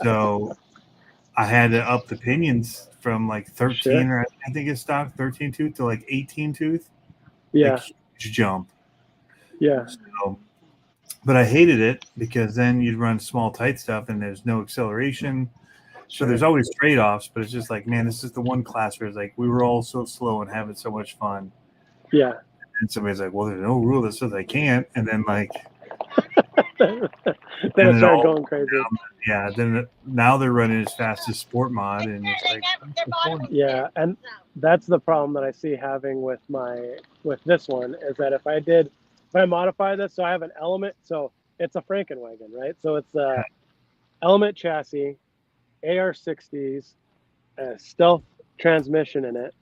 S1: So I had to up the pinions from like 13 or I think it's stock 13 tooth to like 18 tooth.
S2: Yeah.
S1: Like, huge jump.
S2: Yeah.
S1: So, but I hated it because then you'd run small tight stuff and there's no acceleration. So there's always trade-offs, but it's just like, man, this is the one class where it's like we were all so slow and having so much fun.
S2: Yeah.
S1: And somebody's like, well, there's no rule that says I can't. And then like
S2: then it started going crazy.
S1: Then now they're running as fast as Sport Mod, and it's like
S2: yeah, and that's the problem that I see having with this one is that if I modify this, so I have an element, so it's a Frankenwagen, right? So it's a element chassis, AR60s, a stealth transmission in it,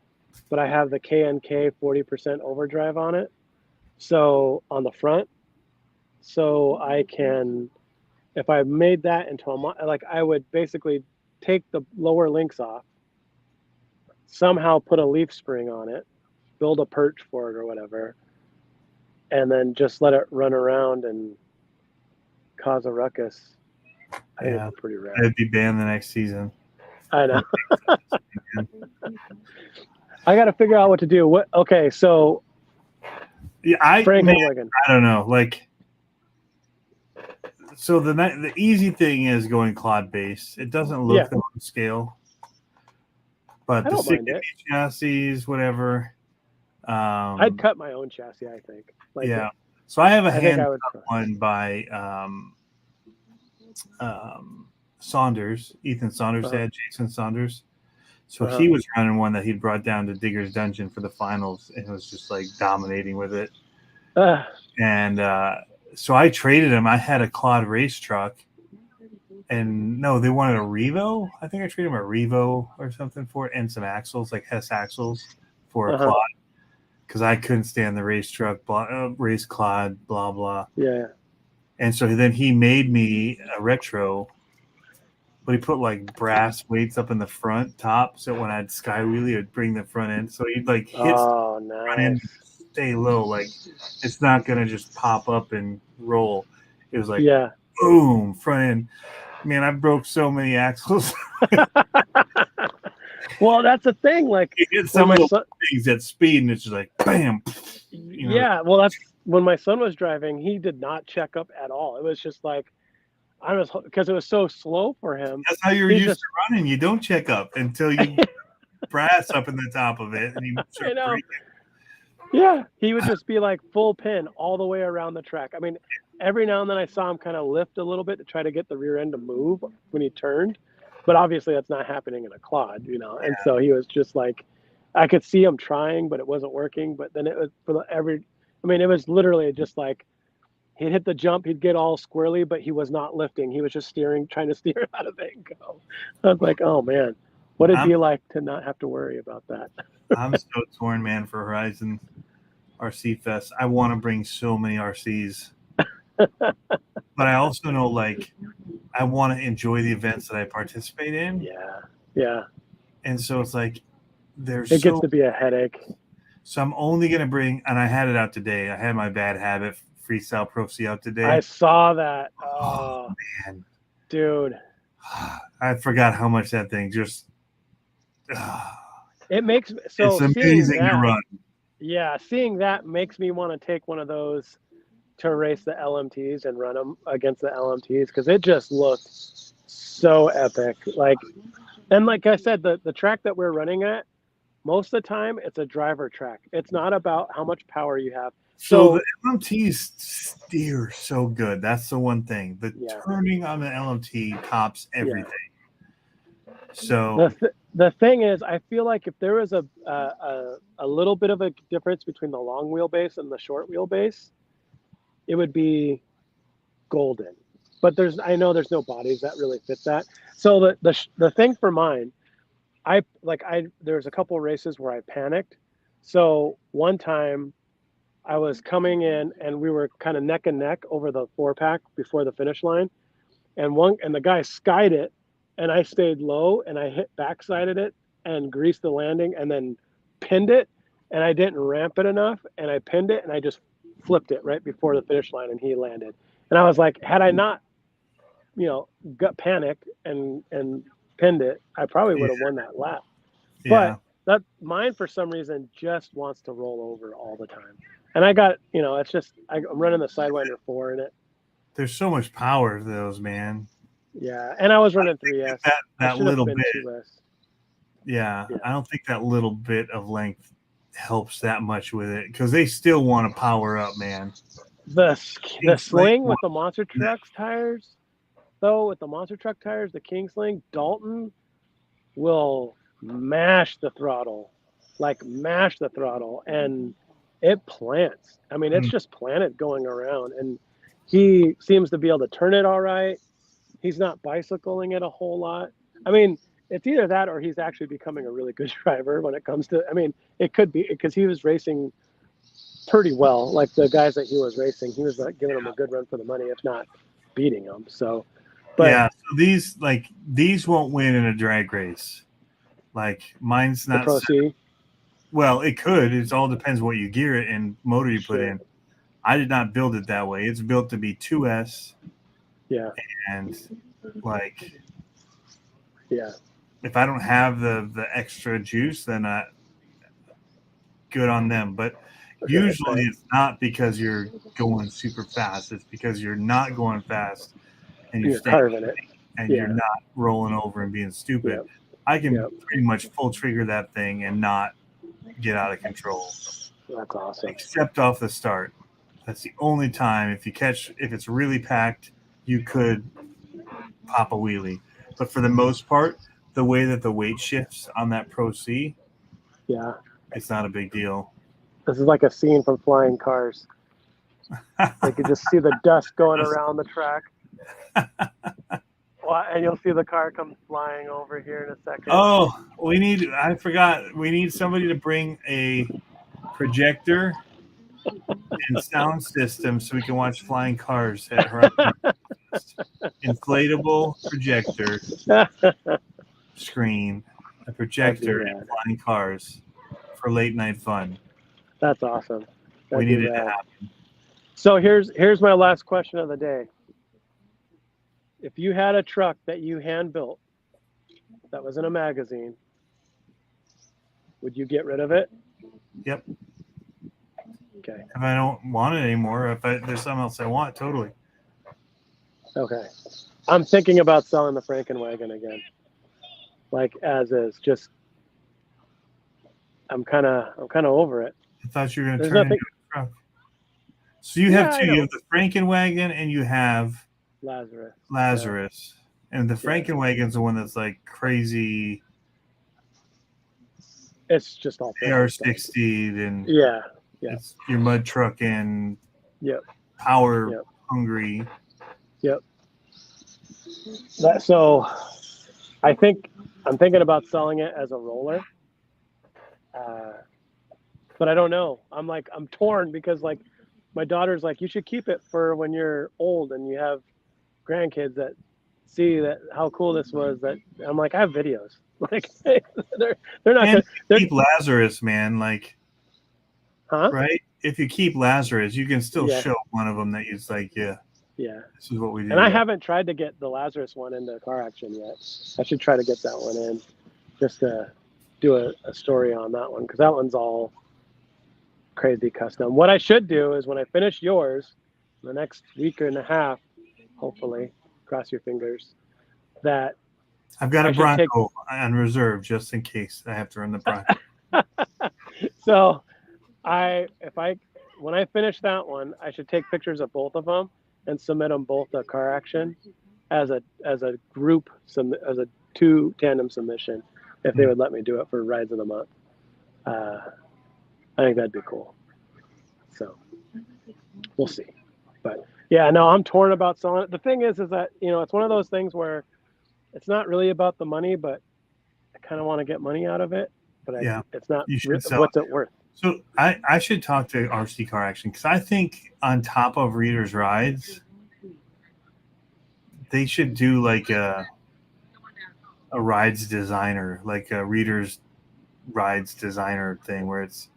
S2: but I have the KNK 40% overdrive on it. So on the front, so I can, if I made that into I would basically take the lower links off, somehow put a leaf spring on it, build a perch for it or whatever, and then just let it run around and cause a ruckus. I think
S1: Yeah.
S2: it's pretty rad.
S1: I'd be banned the next season.
S2: I know. I got to figure out what to do. What? Okay, so
S1: Yeah, I
S2: Frankenwagon.
S1: don't know. Like, so the easy thing is going clod base. It doesn't look the scale, but
S2: I
S1: the
S2: don't mind it.
S1: chassis, whatever.
S2: I'd cut my own chassis. I think. Like,
S1: yeah. So I have a
S2: I think I
S1: hand
S2: would
S1: one by Saunders. Ethan Saunders had Jason Saunders. So he was running one that he brought down to Digger's Dungeon for the finals, and was just like dominating with it. And so I traded him. I had a Claude race truck, and no, they wanted a Revo. I think I traded him a Revo or something for it, and some axles, like Hess axles, for a Claude, because I couldn't stand the race truck, race Claude, blah blah.
S2: Yeah.
S1: And so then he made me a retro. But he put like brass weights up in the front top, so when I'd sky wheelie, it'd bring the front end. So you'd like hit the front end, stay low, like it's not gonna just pop up and roll. It was like boom, front end. Man, I broke so many axles.
S2: Well, that's the thing. Like
S1: some things at speed, and it's just like bam.
S2: Yeah, well, that's when my son was driving. He did not check up at all. It was just like. I was because it was so slow for him.
S1: That's how you're used to running. You don't check up until you brass up in the top of it, and you start breaking.
S2: Yeah, he would just be like full pin all the way around the track. I mean, every now and then I saw him kind of lift a little bit to try to get the rear end to move when he turned, but obviously that's not happening in a Claude, And so he was just like, I could see him trying, but it wasn't working. But then it was it was literally just like. He'd hit the jump, he'd get all squirrely, but he was not lifting. He was just trying to steer out of it and go. I was like, oh man, what it'd be like to not have to worry about that.
S1: I'm so torn, man, for Horizon RC Fest. I want to bring so many RCs. But I also know, like, I want to enjoy the events that I participate in.
S2: Yeah.
S1: And so it's like, it
S2: gets to be a headache.
S1: So I'm only going to bring, and I had it out today. I had my Bad Habit Freestyle Pro C out today.
S2: I saw that.
S1: Oh man,
S2: dude,
S1: I forgot how much that thing just.
S2: It makes so.
S1: It's amazing to run.
S2: Yeah, seeing that makes me want to take one of those to race the LMTs and run them against the LMTs because it just looked so epic. Like I said, the track that we're running at, most of the time it's a driver track. It's not about how much power you have.
S1: So the LMTs steer so good. That's the one thing. The turning on the LMT tops everything. Yeah. So
S2: the thing is, I feel like if there was a little bit of a difference between the long wheelbase and the short wheelbase, it would be golden. But I know there's no bodies that really fit that. So the thing for mine, there's a couple of races where I panicked. So one time. I was coming in and we were kind of neck and neck over the 4-pack before the finish line. And the guy skied it and I stayed low and I backsided it and greased the landing and then pinned it. And I didn't ramp it enough and I pinned it and I just flipped it right before the finish line and he landed. And I was like, had I not, got panicked and pinned it, I probably would have won that lap.
S1: Yeah.
S2: But mine for some reason just wants to roll over all the time. And I got, it's just, I'm running the Sidewinder 4 in it.
S1: There's so much power to those, man.
S2: Yeah. And I was running 3S.
S1: That little bit.
S2: Yeah.
S1: I don't think that little bit of length helps that much with it because they still want to power up, man.
S2: The sling with the monster trucks tires, though, with the monster truck tires, the King Sling, Dalton will mash the throttle, and it plants. I mean, it's just planted going around, and he seems to be able to turn it all right. He's not bicycling it a whole lot. I mean, it's either that or he's actually becoming a really good driver when it comes to, it could be because he was racing pretty well. Like the guys that he was racing, he was giving them a good run for the money, if not beating them. So, but
S1: so these won't win in a drag race. Like mine's not.
S2: Pro C.
S1: Well, it could. It all depends what you gear it and motor you put in. I did not build it that way. It's built to be 2S
S2: Yeah.
S1: And like,
S2: Yeah.
S1: if I don't have the extra juice, then good on them. But usually it's not because you're going super fast. It's because you're not going fast and you're staying
S2: carving it.
S1: and
S2: Yeah.
S1: you're not rolling over and being stupid.
S2: Yep.
S1: I can
S2: Yep.
S1: pretty much full trigger that thing and not get out of control.
S2: That's awesome.
S1: Except off the start. That's the only time. If it's really packed, you could pop a wheelie. But for the most part, the way that the weight shifts on that Pro C,
S2: Yeah.
S1: it's not a big deal.
S2: This is like a scene from Flying Cars. You could just see the dust going around the track. And you'll see the car come flying over here in a second.
S1: Oh, I forgot. We need somebody to bring a projector and sound system so we can watch Flying Cars at Horizon. Inflatable projector screen, a projector and Flying Cars for late night fun.
S2: That's awesome.
S1: We need it to happen.
S2: So here's my last question of the day. If you had a truck that you hand built that was in a magazine, would you get rid of it?
S1: Yep.
S2: Okay.
S1: If I don't want it anymore, there's something else I want, totally.
S2: Okay. I'm thinking about selling the Frankenwagen again. Like as is. Just I'm kinda over it.
S1: I thought you were gonna turn it into a truck. So you have two. You have the Frankenwagen and you have Lazarus. Yeah. And the Frankenwagon's the one that's like crazy.
S2: It's just all
S1: AR-60 and it's your mud truck and power hungry.
S2: Yep. So I think I'm thinking about selling it as a roller. But I don't know. I'm torn because like my daughter's like, you should keep it for when you're old and you have grandkids that see that how cool this was. That I'm like, I have videos. Like they're not gonna
S1: keep Lazarus, man. Like, right? If you keep Lazarus, you can still show one of them that it's like, this is what we do.
S2: And I haven't tried to get the Lazarus one into car action yet. I should try to get that one in just to do a story on that one because that one's all crazy custom. What I should do is when I finish yours, the next week and a half, hopefully, cross your fingers, that
S1: I've got a Bronco on reserve just in case I have to run the Bronco.
S2: So when I finish that one, I should take pictures of both of them and submit them both to car action as a group, as a 2 tandem submission, if they would let me do it for rides of the month. I think that'd be cool. So we'll see. But yeah, no, I'm torn about selling it. The thing is that, it's one of those things where it's not really about the money, but I kind of want to get money out of it. But it's not, what's it worth?
S1: So I should talk to RC Car Action because I think on top of Reader's Rides, they should do like a rides designer, like a Reader's Rides designer thing where it's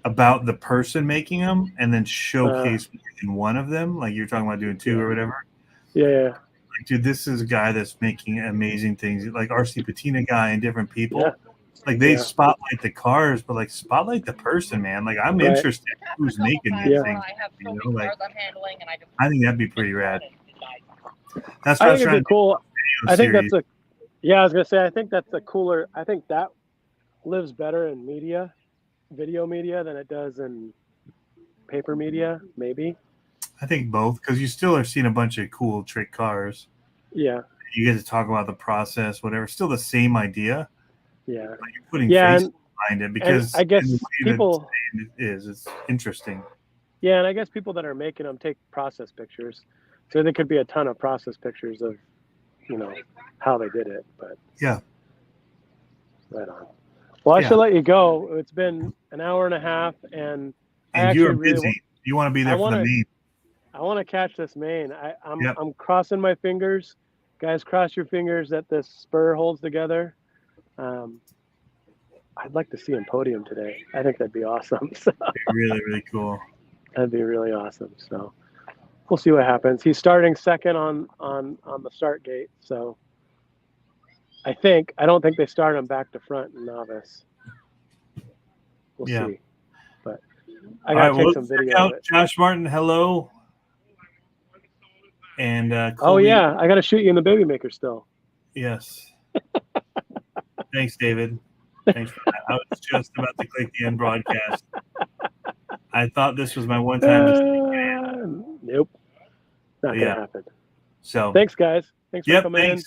S1: about the person making them and then showcase in one of them. Like you're talking about doing 2 or whatever.
S2: Yeah.
S1: Like, dude, this is a guy that's making amazing things, like RC Patina guy and different people.
S2: Yeah.
S1: Like they spotlight the cars, but like spotlight the person, man. Like I'm interested in who's making these things. I think that'd be pretty rad. That's what I was trying to do.
S2: Cool. I think that's I was gonna say I think that's a cooler. I think that lives better in video media than it does in paper media, maybe.
S1: I think both, because you still are seeing a bunch of cool trick cars.
S2: Yeah.
S1: You get to talk about the process, whatever. Still the same idea.
S2: Yeah.
S1: But you're putting face behind it because
S2: I guess people
S1: it's interesting.
S2: Yeah, and I guess people that are making them take process pictures. So there could be a ton of process pictures of, how they did it. But
S1: yeah.
S2: Right on. Well, I should let you go. It's been an hour and a half, and
S1: you're busy. You want to be there for the main.
S2: I want to catch this main. I'm crossing my fingers. Guys, cross your fingers that this spur holds together. I'd like to see him podium today. I think that'd be awesome. So.
S1: That'd be really, really cool.
S2: That'd be really awesome. So, we'll see what happens. He's starting second on the start gate, so I don't think they start him back to front in novice. We'll see. But I gotta take some video of it.
S1: Josh Martin, hello. And
S2: Oh
S1: Colby,
S2: yeah, I gotta shoot you in the baby maker still.
S1: yes. Thanks, David. Thanks for that. I was just about to click the end broadcast. I thought this was my one time mistake.
S2: Nope. Not going to happen.
S1: So
S2: thanks, guys. Thanks for coming in.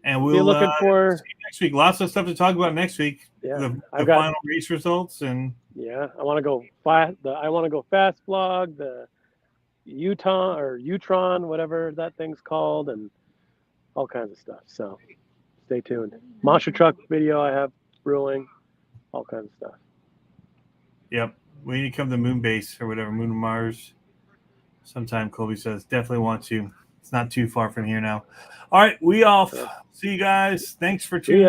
S1: And we'll
S2: be looking for
S1: see you next week. Lots of stuff to talk about next week.
S2: Yeah,
S1: the
S2: I've got
S1: final race results and
S2: I want to go fast vlog, the Utron, whatever that thing's called, and all kinds of stuff. So stay tuned. Monster truck video I have brewing, all kinds of stuff.
S1: Yep. We need to come to Moon Base or whatever, Moon Mars. Sometime, Colby says. Definitely want to. It's not too far from here now. All right, we off. See you guys. Thanks for tuning in.